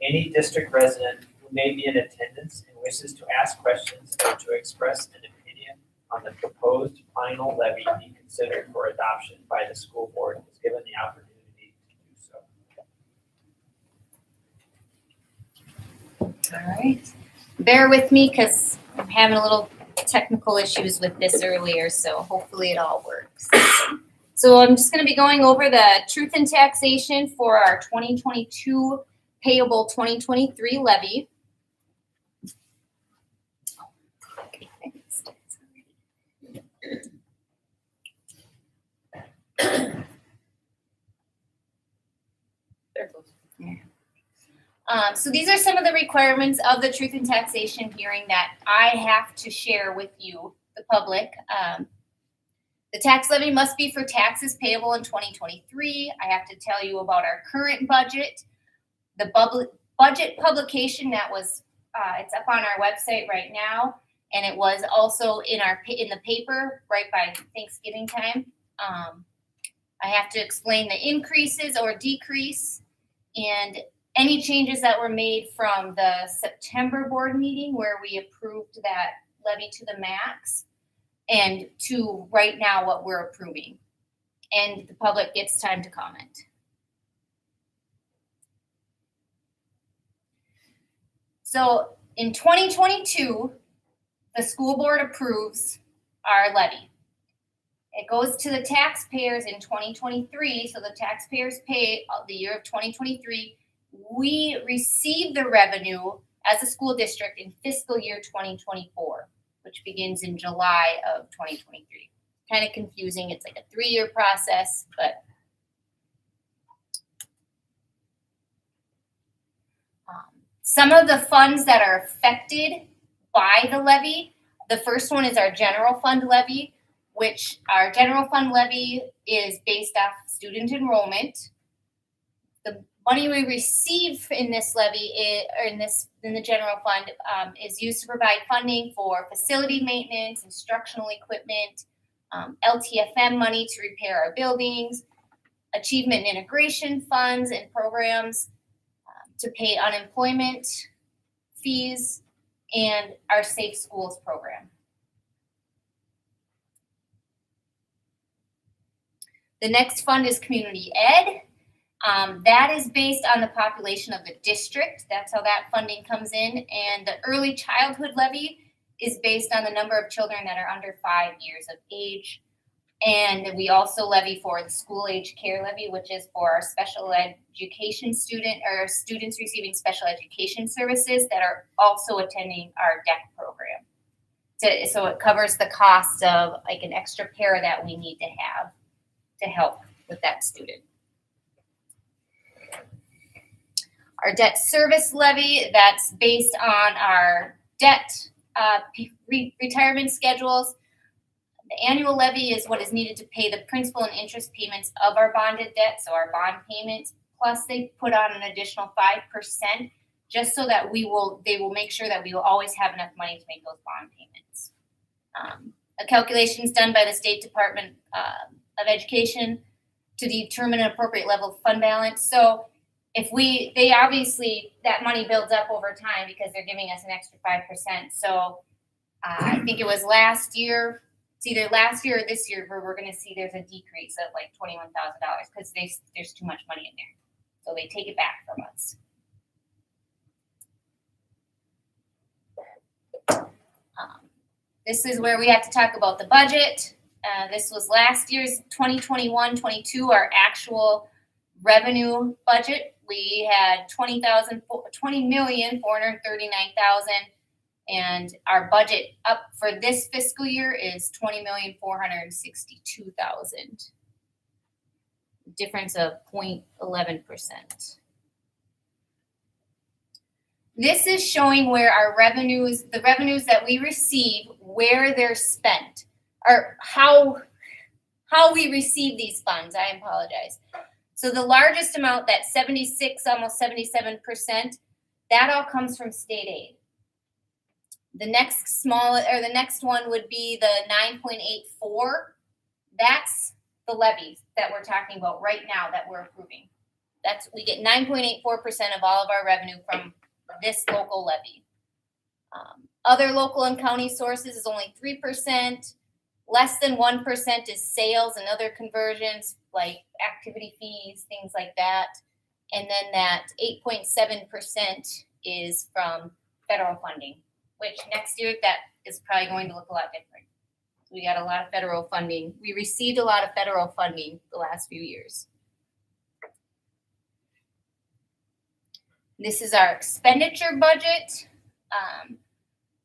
any district resident who may be in attendance and wishes to ask questions or to express an opinion on the proposed final levy be considered for adoption by the school board is given the opportunity to do so. All right. Bear with me because I'm having a little technical issues with this earlier, so hopefully it all works. So I'm just going to be going over the truth in taxation for our 2022 payable 2023 levy. There it goes. So these are some of the requirements of the truth in taxation hearing that I have to share with you, the public. The tax levy must be for taxes payable in 2023. I have to tell you about our current budget, the budget publication that was, it's up on our website right now, and it was also in the paper right by Thanksgiving time. I have to explain the increases or decrease and any changes that were made from the September board meeting where we approved that levy to the max and to right now what we're approving. And the public gets time to comment. So in 2022, the school board approves our levy. It goes to the taxpayers in 2023, so the taxpayers pay the year of 2023. We receive the revenue as a school district in fiscal year 2024, which begins in July of 2023. Kind of confusing. It's like a 3-year process, but some of the funds that are affected by the levy, the first one is our general fund levy, which our general fund levy is based off student enrollment. The money we receive in this levy in the general fund is used to provide funding for facility maintenance, instructional equipment, LTFM money to repair our buildings, achievement and integration funds and programs to pay unemployment fees, and our Safe Schools program. The next fund is community ed. That is based on the population of the district. That's how that funding comes in. And the early childhood levy is based on the number of children that are under 5 years of age. And we also levy for the school age care levy, which is for our special education students receiving special education services that are also attending our DEC program. So it covers the cost of like an extra pair that we need to have to help with that student. Our debt service levy, that's based on our debt retirement schedules. The annual levy is what is needed to pay the principal and interest payments of our bonded debt, so our bond payments, plus they put on an additional 5% just so that they will make sure that we will always have enough money to make those bond payments. A calculation is done by the State Department of Education to determine an appropriate level of fund balance. So they obviously, that money builds up over time because they're giving us an extra 5%. So I think it was last year, it's either last year or this year where we're going to see there's a decrease of like $21,000 because there's too much money in there. So they take it back from us. This is where we have to talk about the budget. This was last year's 2021-22, our actual revenue budget. We had $20,439,000, and our budget up for this fiscal year is $20,462,000. Difference of 0.11%. This is showing where our revenues, the revenues that we receive, where they're spent, or how we receive these funds. I apologize. So the largest amount, that 76, almost 77%, that all comes from state aid. The next one would be the 9.84. That's the levies that we're talking about right now that we're approving. We get 9.84% of all of our revenue from this local levy. Other local and county sources is only 3%. Less than 1% is sales and other conversions like activity fees, things like that. And then that 8.7% is from federal funding, which next year that is probably going to look a lot different. We got a lot of federal funding. We received a lot of federal funding the last few years. This is our expenditure budget.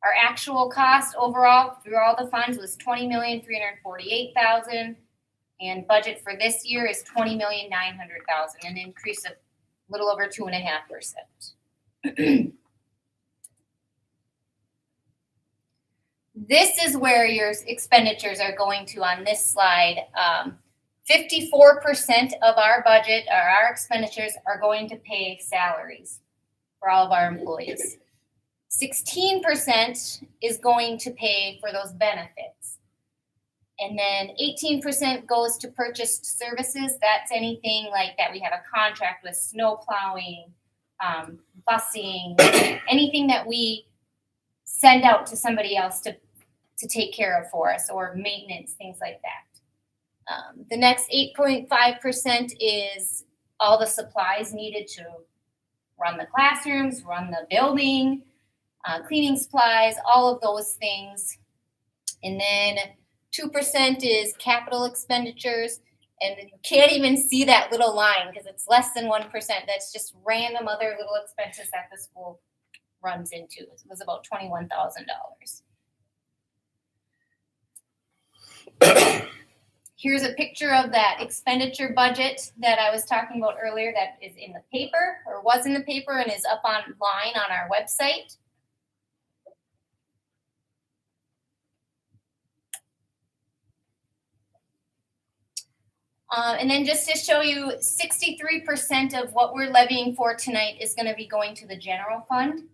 Our actual cost overall through all the funds was $20,348,000, and budget for this year is $20,900,000, an increase of a little over 2.5%. This is where your expenditures are going to on this slide. 54% of our budget or our expenditures are going to pay salaries for all of our employees. 16% is going to pay for those benefits. And then 18% goes to purchased services. That's anything like that we have a contract with, snow plowing, busing, anything that we send out to somebody else to take care of for us, or maintenance, things like that. The next 8.5% is all the supplies needed to run the classrooms, run the building, cleaning supplies, all of those things. And then 2% is capital expenditures. And you can't even see that little line because it's less than 1%. That's just random other little expenses that the school runs into. It was about $21,000. Here's a picture of that expenditure budget that I was talking about earlier that is in the paper, or was in the paper, and is up online on our website. And then just to show you, 63% of what we're levying for tonight is going to be going to the general fund.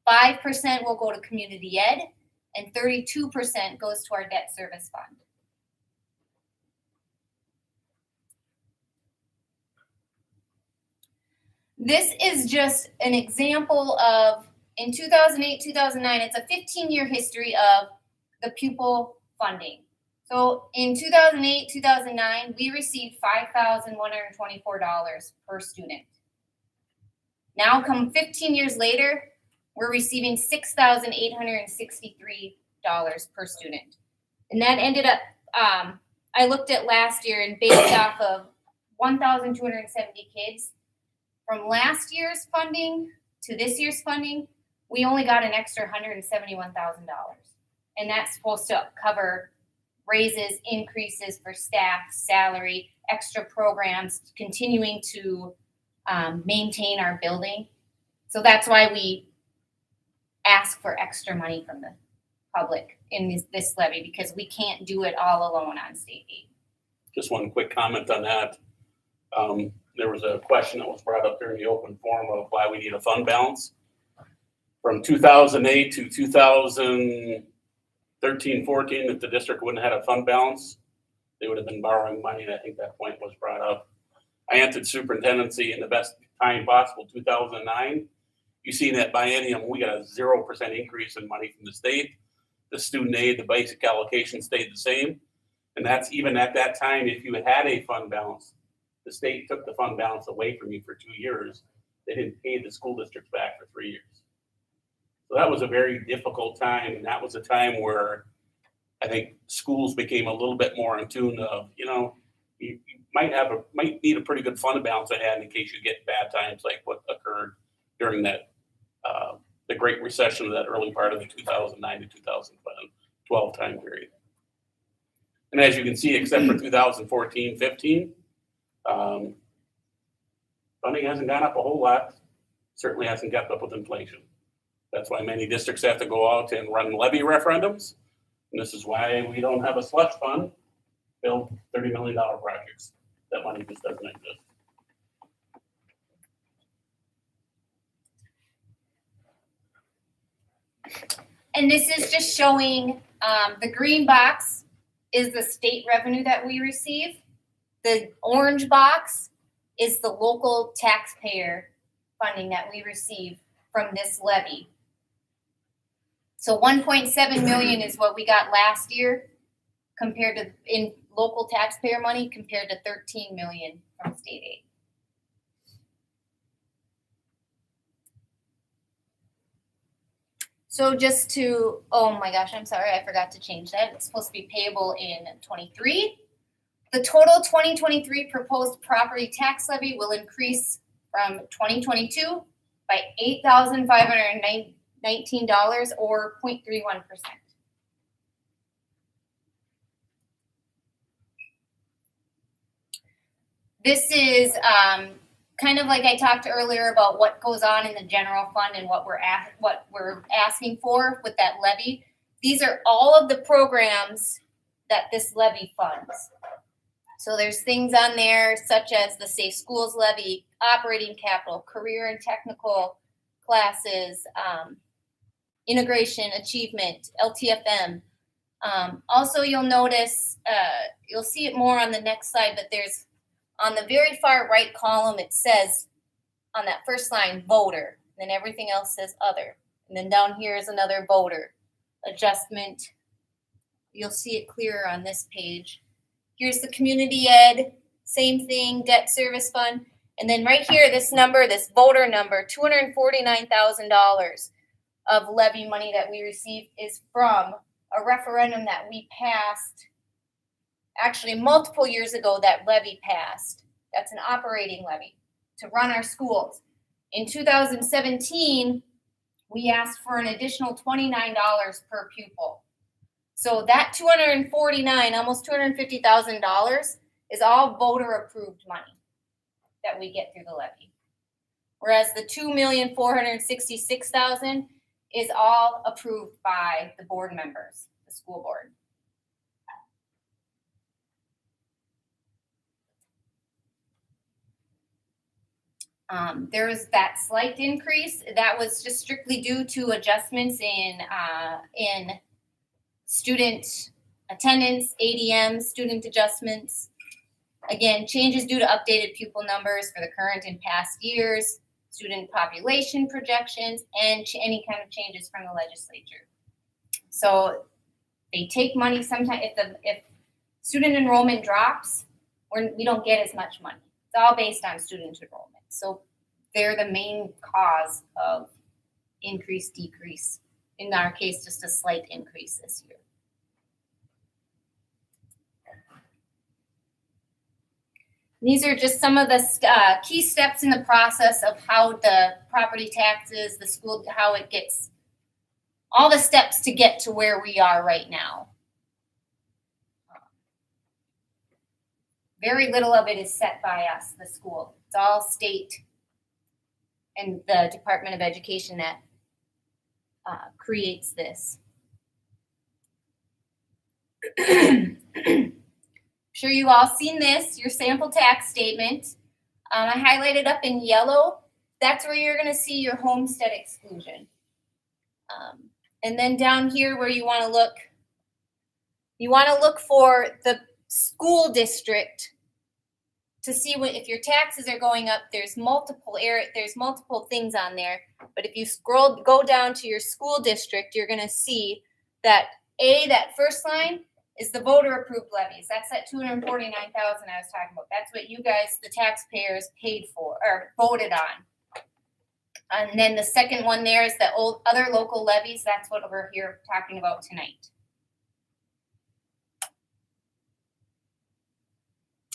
5% will go to community ed, and 32% goes to our debt service fund. This is just an example of, in 2008, 2009, it's a 15-year history of the pupil funding. So in 2008, 2009, we received $5,124 per student. Now, come 15 years later, we're receiving $6,863 per student. And that ended up, I looked at last year, and based off of 1,270 kids, from last year's funding to this year's funding, we only got an extra $171,000. And that's supposed to cover raises, increases for staff, salary, extra programs, continuing to maintain our building. So that's why we ask for extra money from the public in this levy, because we can't do it all alone on state aid. Just one quick comment on that. There was a question that was brought up during the open forum of why we need a fund balance. From 2008 to 2013, 14, if the district wouldn't have had a fund balance, they would have been borrowing money, and I think that point was brought up. I entered superintendency in the best time possible, 2009. You see that biennium, we got a 0% increase in money from the state. The student aid, the basic allocation stayed the same. And that's even at that time, if you had a fund balance, the state took the fund balance away from you for 2 years. They didn't pay the school districts back for 3 years. So that was a very difficult time. And that was a time where I think schools became a little bit more in tune of, you might need a pretty good fund balance ahead in case you get bad times like what occurred during that, the Great Recession of that early part of the 2009 to 2012 time period. And as you can see, except for 2014, 15, funding hasn't gone up a whole lot. Certainly hasn't kept up with inflation. That's why many districts have to go out and run levy referendums. And this is why we don't have a slush fund, build $30 million projects. That money just doesn't exist. And this is just showing, the green box is the state revenue that we receive. The orange box is the local taxpayer funding that we receive from this levy. So 1.7 million is what we got last year compared to, in local taxpayer money, compared to 13 million from state aid. So just to, oh my gosh, I'm sorry, I forgot to change that. It's supposed to be payable in 23. The total 2023 proposed property tax levy will increase from 2022 by $8,519 or 0.31%. This is kind of like I talked earlier about what goes on in the general fund and what we're asking for with that levy. These are all of the programs that this levy funds. So there's things on there such as the Safe Schools levy, operating capital, career and technical classes, integration, achievement, LTFM. Also, you'll notice, you'll see it more on the next slide, but there's on the very far right column, it says on that first line, voter, then everything else says other. And then down here is another voter adjustment. You'll see it clearer on this page. Here's the community ed, same thing, debt service fund. And then right here, this number, this voter number, $249,000 of levy money that we received is from a referendum that we passed actually multiple years ago. That levy passed. That's an operating levy to run our schools. In 2017, we asked for an additional $29 per pupil. So that $249,000, almost $250,000 is all voter approved money that we get through the levy. Whereas the $2,466,000 is all approved by the board members, the school board. There was that slight increase that was just strictly due to adjustments in student attendance, ADM, student adjustments. Again, changes due to updated pupil numbers for the current and past years, student population projections, and any kind of changes from the legislature. So they take money sometimes. If student enrollment drops, we don't get as much money. It's all based on student enrollment. So they're the main cause of increase, decrease. In our case, just a slight increase this year. These are just some of the key steps in the process of how the property taxes, the school, how it gets, all the steps to get to where we are right now. Very little of it is set by us, the school. It's all state and the Department of Education that creates this. Sure you all seen this, your sample tax statement. I highlighted up in yellow. That's where you're gonna see your homestead exclusion. And then down here where you wanna look for the school district to see if your taxes are going up. There's multiple things on there. But if you go down to your school district, you're gonna see that that first line is the voter approved levies. That's that $249,000 I was talking about. That's what you guys, the taxpayers, paid for or voted on. And then the second one there is the other local levies. That's what we're here talking about tonight.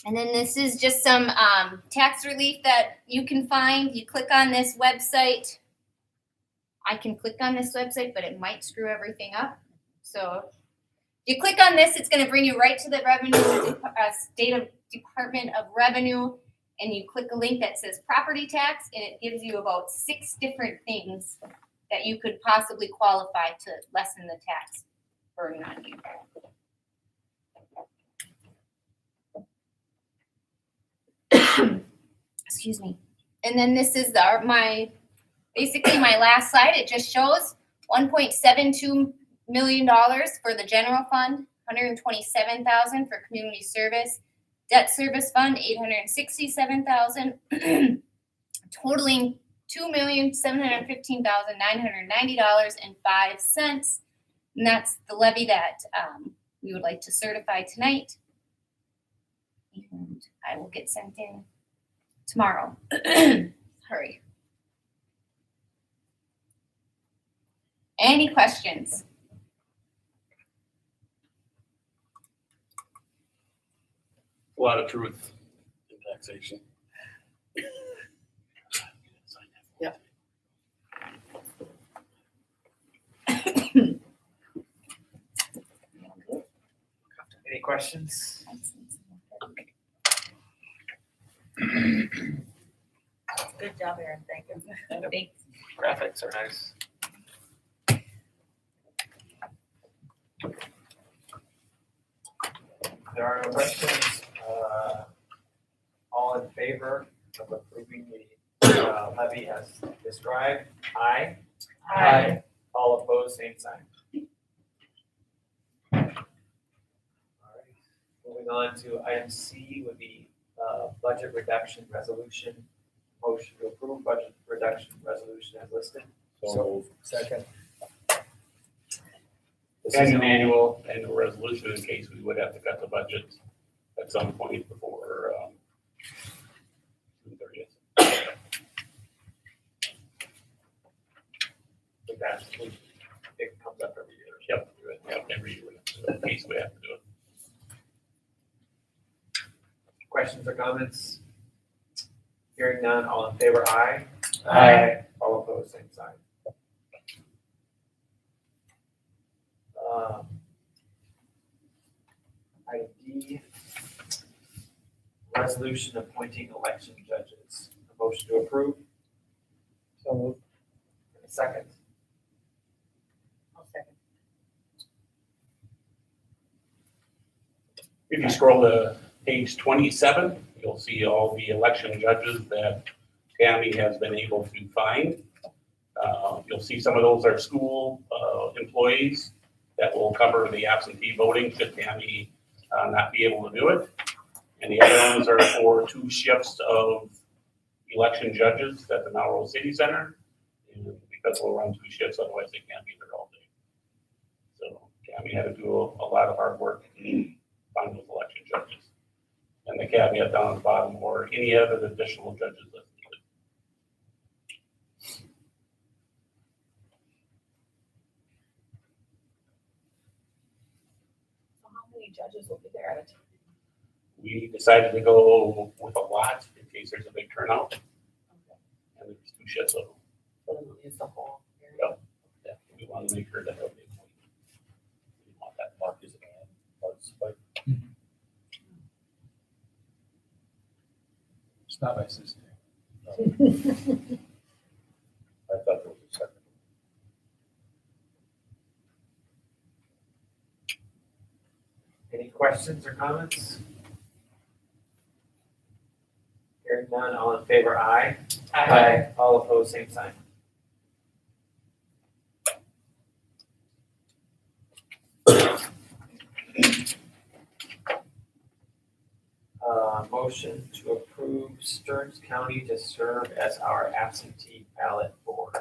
And then this is just some tax relief that you can find. You click on this website. I can click on this website, but it might screw everything up. So if you click on this, it's going to bring you right to the State Department of Revenue, and you click a link that says property tax, and it gives you about 6 different things that you could possibly qualify to lessen the tax burden on you. Excuse me. And then this is basically my last slide. It just shows $1.72 million for the general fund, $127,000 for community service, debt service fund, $867,000, totaling $2,715,990.05. And that's the levy that we would like to certify tonight. And I will get sent in tomorrow. Sorry. Any questions? A lot of truth in taxation. Any questions? Good job, Erin, thank you. Thanks. Graphics are nice. There are no questions. All in favor of approving the levy as described? Aye. Aye. All opposed, same sign. All right. Moving on to item C would be budget reduction resolution. Motion to approve budget reduction resolution as listed. So Second. This And is an annual resolution in case we would have to cut the budget at some point before June 30th. It comes up every year. Yep, every year, in case we have to do it. Questions or comments? Hearing none, all in favor, aye. Aye. All opposed, same sign. Item D, resolution appointing election judges. A motion to approve, So moved. and a second. I'll second. If you scroll to page 27, you'll see all the election judges that Tammy has been able to find. You'll see some of those are school employees that will cover the absentee voting should Tammy not be able to do it. And the other ones are for 2 shifts of election judges at the Melrose City Center. And because we'll run 2 shifts, otherwise they can't be there all day. So Tammy had to do a lot of hard work to find those election judges. And the caveat down at the bottom, or any other additional judges that needed. So how many judges will be there at a time? We decided to go with a lot in case there's a big turnout. And there's 2 shifts of them. So then we'll use the whole area. Yeah, we want to make sure that they'll be appointed. We want that Mark is and participate. It's not my sister. I thought there was a second. Any questions or comments? Hearing none, all in favor, aye. All opposed, same sign. Motion to approve Stearns County to serve as our absentee ballot board.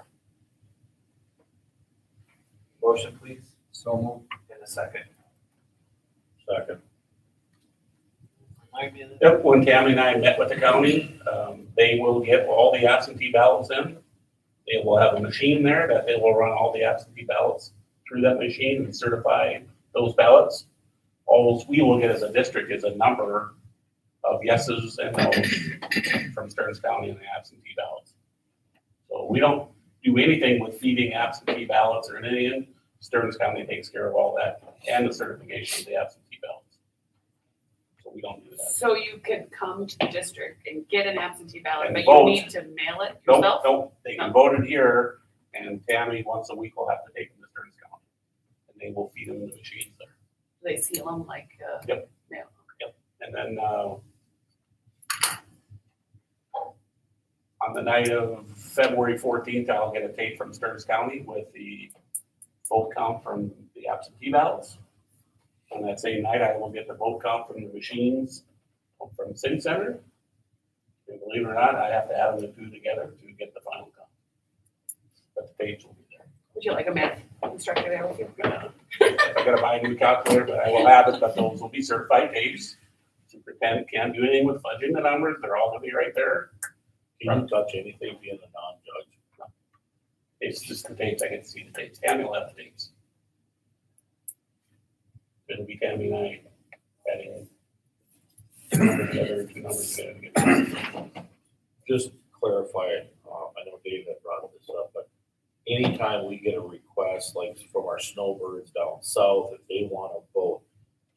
Motion, please, So moved. in a second. Second. Remind me of the- Yep, when Tammy and I met with the county, they will get all the absentee ballots in. They will have a machine there that they will run all the absentee ballots through that machine and certify those ballots. All we will get as a district is a number of yeses and nos from Stearns County and the absentee ballots. So we don't do anything with feeding absentee ballots or anything. Stearns County takes care of all that and the certification of the absentee ballots. So we don't do that. So you can come to the district and get an absentee ballot, And but vote. you need to mail it Nope, yourself? nope, they can vote it here, and Tammy once a week will have to take them to Stearns County. And they will feed them the machines there. They seal them like, Yep. mail. And then, on the night of February 14th, I'll get a tape from Stearns County with the vote count from the absentee ballots. On that same night, I will get the vote count from the machines from City Center. And believe it or not, I have to add the two together to get the final count. But the page will be there. Would you like a math instructor there with you? I gotta buy a new calculator, but I will have it, but those will be certified tapes. Superintendent can't do anything with fudging the numbers, they're all gonna be right there. Can you touch anything being a non-judge? It's just the tapes, I get to see the tapes, Tammy will have the tapes. It'll be Tammy and I adding the other two numbers together. Just clarify, I know Dave had brought this up, but anytime we get a request, like from our snowbirds down south, if they want to vote,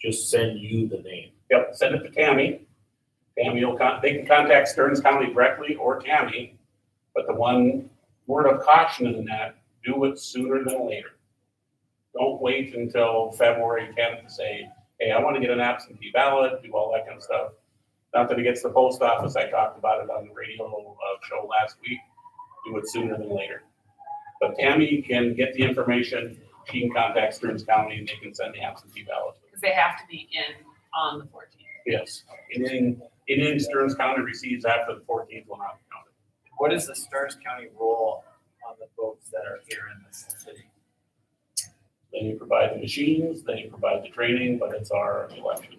just send you the name. Yep, send it to Tammy. Tammy will they can contact Stearns County directly or Tammy, but the one word of caution in that, do it sooner than later. Don't wait until February 10th to say, hey, I want to get an absentee ballot, do all that kind of stuff. Not that it gets to the post office, I talked about it on the radio show last week, do it sooner than later. But Tammy can get the information, she can contact Stearns County and they can send the absentee ballot. Because they have to be in on the 14th. Yes, anything Stearns County receives after the 14th will not be counted. What is the Stearns County role on the votes that are here in this city? They provide the machines, they provide the training, but it's our election.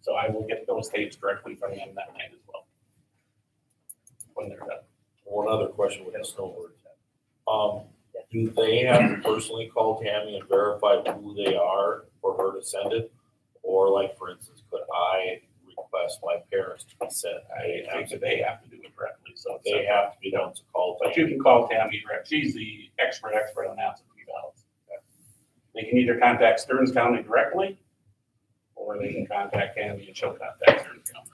So I will get those tapes directly from them that night as well. When they're done. One other question with the snowbirds. Do they have to personally call Tammy and verify who they are for her to send it? Or like, for instance, could I request my parents to be sent? I think that they have to do it directly, so They have to be done to call but you Tammy. can call Tammy direct, she's the expert on absentee ballots. They can either contact Stearns County directly, or they can contact Tammy and she'll contact Stearns County.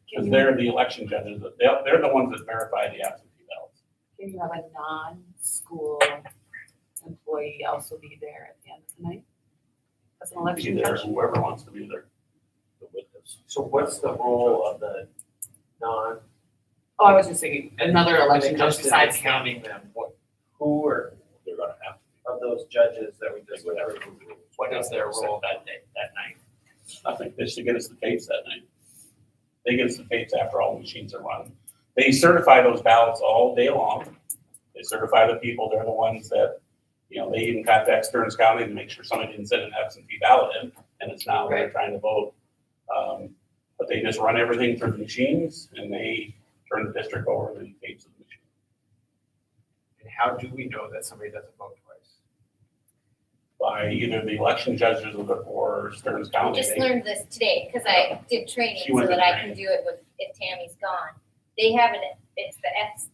Because they're the election judges, they're the ones that verify the absentee ballots. Can you have a non-school employee also be there at the end of the night? As an election Be there, judge? whoever wants to be there. The witness. So what's the role of the non, Oh, I was just thinking, another when election it judge comes to besides counting them, who are They're gonna have to. of those judges that we just They went would have through? to. What is their role that day, that night? I think they should get us the tapes that night. They get us the tapes after all the machines are run. They certify those ballots all day long. They certify the people, they're the ones that, they even contact Stearns County to make sure somebody didn't send an absentee ballot in, and it's now they're trying to vote. But they just run everything through the machines, and they turn the district over the tapes of the machine. And how do we know that somebody doesn't vote twice? By either the election judges or Stearns I County. just They- learned this today, because I did training She so went to that I training. can do it if Tammy's gone. They have it's the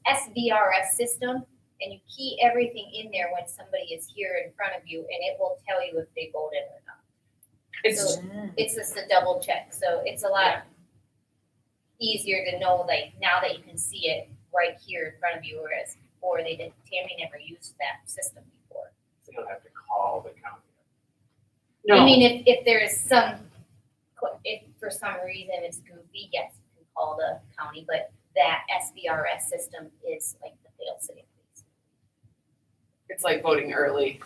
SVRS system, and you key everything in there when somebody is here in front of you, and it will tell you if they voted or not. It's, So it's just a double check, so it's a lot easier to know, like, now that you can see it right here in front of you, whereas before Tammy never used that system before. So you'll have to call the county. I no, mean, if there's if for some reason it's goofy, yes, you can call the county, but that SVRS system is like the fail safe. it's like voting early.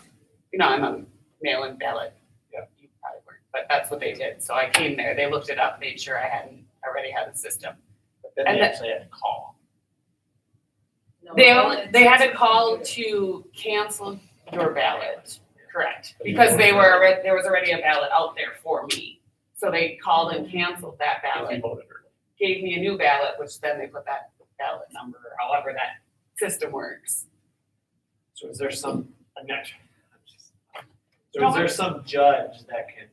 I'm a mail-in ballot. Yeah. You probably weren't, but that's what they did. So I came there, they looked it up, made sure I already had the system. But then And they that- actually had to call. They had to call to cancel your ballot, correct? Because there was already a ballot out there for me. So they called and canceled that If you ballot, voted early. gave me a new ballot, which then they put that ballot number, or however that system works. So is there some, so is there some judge that can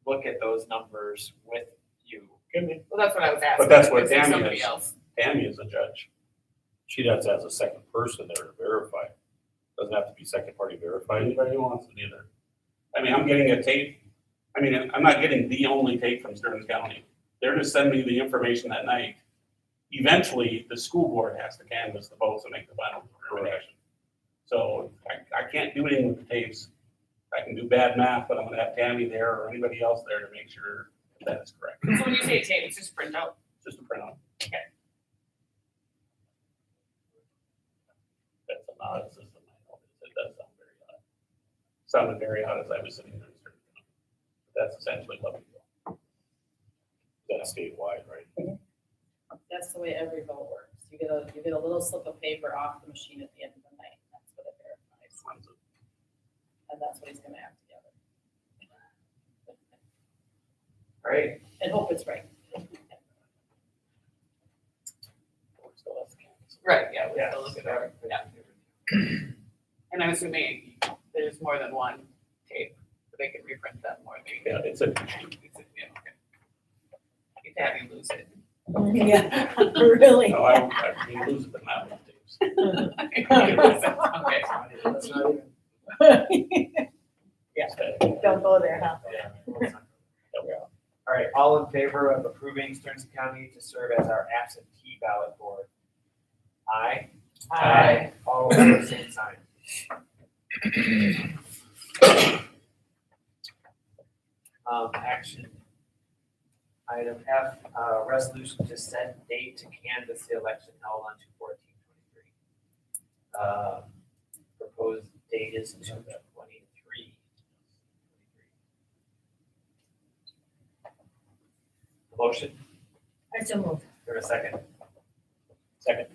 look at those numbers with you? Well, that's what I was asking. But that's what Is there Tammy somebody is. else? Tammy is a judge. She does as a second person there to verify. Doesn't have to be second party verified. Anybody who wants it either. I mean, I'm getting a tape. I mean, I'm not getting the only tape from Stearns County. They're just sending me the information that night. Eventually, the school board has to canvass the votes and make the final determination. So I can't do anything with the tapes. I can do bad math, but I'm gonna have Tammy there or anybody else there to make sure that is correct. So when you say tape, it's just print out. Just a printout. Okay. That's an odd system. I know. It does sound very odd. Sounded very odd as I was sitting there. That's essentially what we do. That's statewide, right? That's That's the way every vote works. You get a little slip of paper off the machine at the end of the night. That's what it verifies. And that's what he's gonna have together. Right? And hope it's right. Right, yeah, we Yeah. have to look at that, yeah. And I'm assuming there's more than one tape, but they can reprint that more than Yeah, it's a, yeah, okay. You'd have you lose it. Yeah, really. no, I lose the amount of tapes. Okay. That's not even. Don't go there, huh? All right, all in favor of approving Stearns County to serve as our absentee ballot board? Aye. Aye. All opposed, same sign. Action. Item F, resolution to set date to canvass the election held on 2/14/23. Proposed date is 2/23. Motion, I so move. for a second. Second.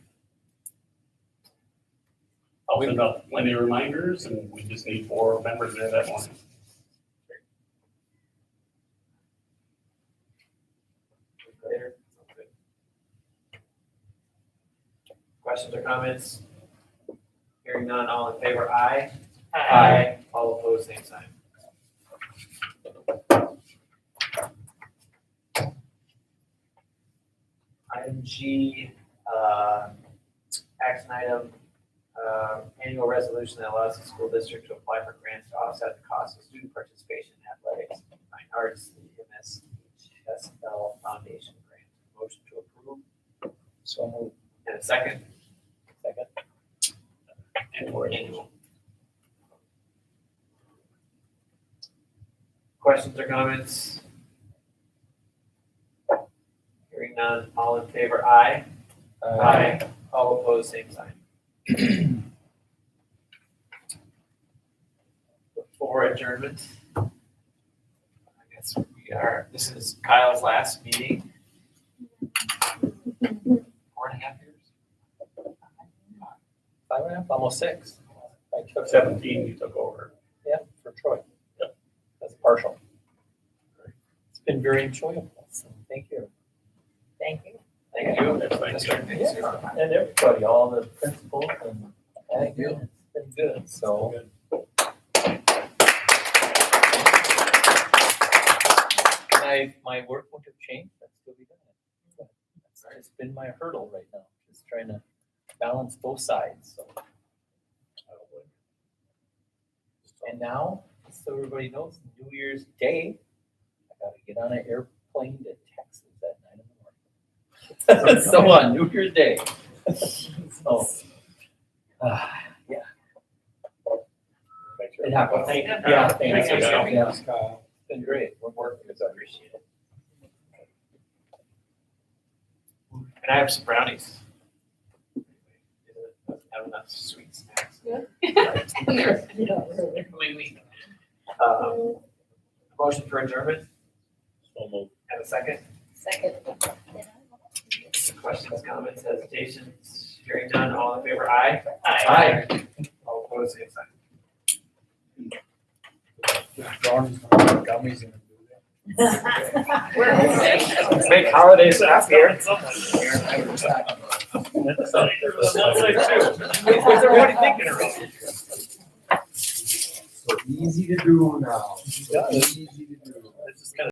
I'll send out plenty of reminders and we just need 4 members there that morning. Clear? Okay. Questions or comments? Hearing none, all in favor, aye. All opposed, same sign. Item G, action item, annual resolution that allows the school district to apply for grants to offset the cost of student participation in athletics, fine arts, the MSHSL Foundation grant. Motion to approve. So moved. And a second? Second. And we're annual. Questions or comments? Hearing none, all in favor, aye. All opposed, same sign. Before adjournment, I guess this is Kyle's last meeting. 4.5 years. 5.5, almost 6. I took 17 you took over. Yeah, for Troy. Yep. That's partial. It's been very enjoyable, so thank you. Thank you. Thank you. Yeah, and everybody, all the principals and. Thank you. It's been good, so. My work won't have changed, I'd still be doing it. It's been my hurdle right now, just trying to balance both sides, so. And now, just so everybody knows, New Year's Day, I gotta get on an airplane to Texas at 9 in the morning. So on New Year's Day. So, yeah. It happened. Thank you. Yeah, Thanks, thanks. Kyle. Yeah, it's been great. We're working, I appreciate it. And I have some brownies. Have enough sweet snacks. Coming week. Motion for adjournment, So moved. and a second. Second. Questions, comments, hesitations? Hearing none, all in favor, aye. All opposed, same sign. Gummies and. Make holidays happier. What's everybody thinking around? So easy to do now. Yeah. Easy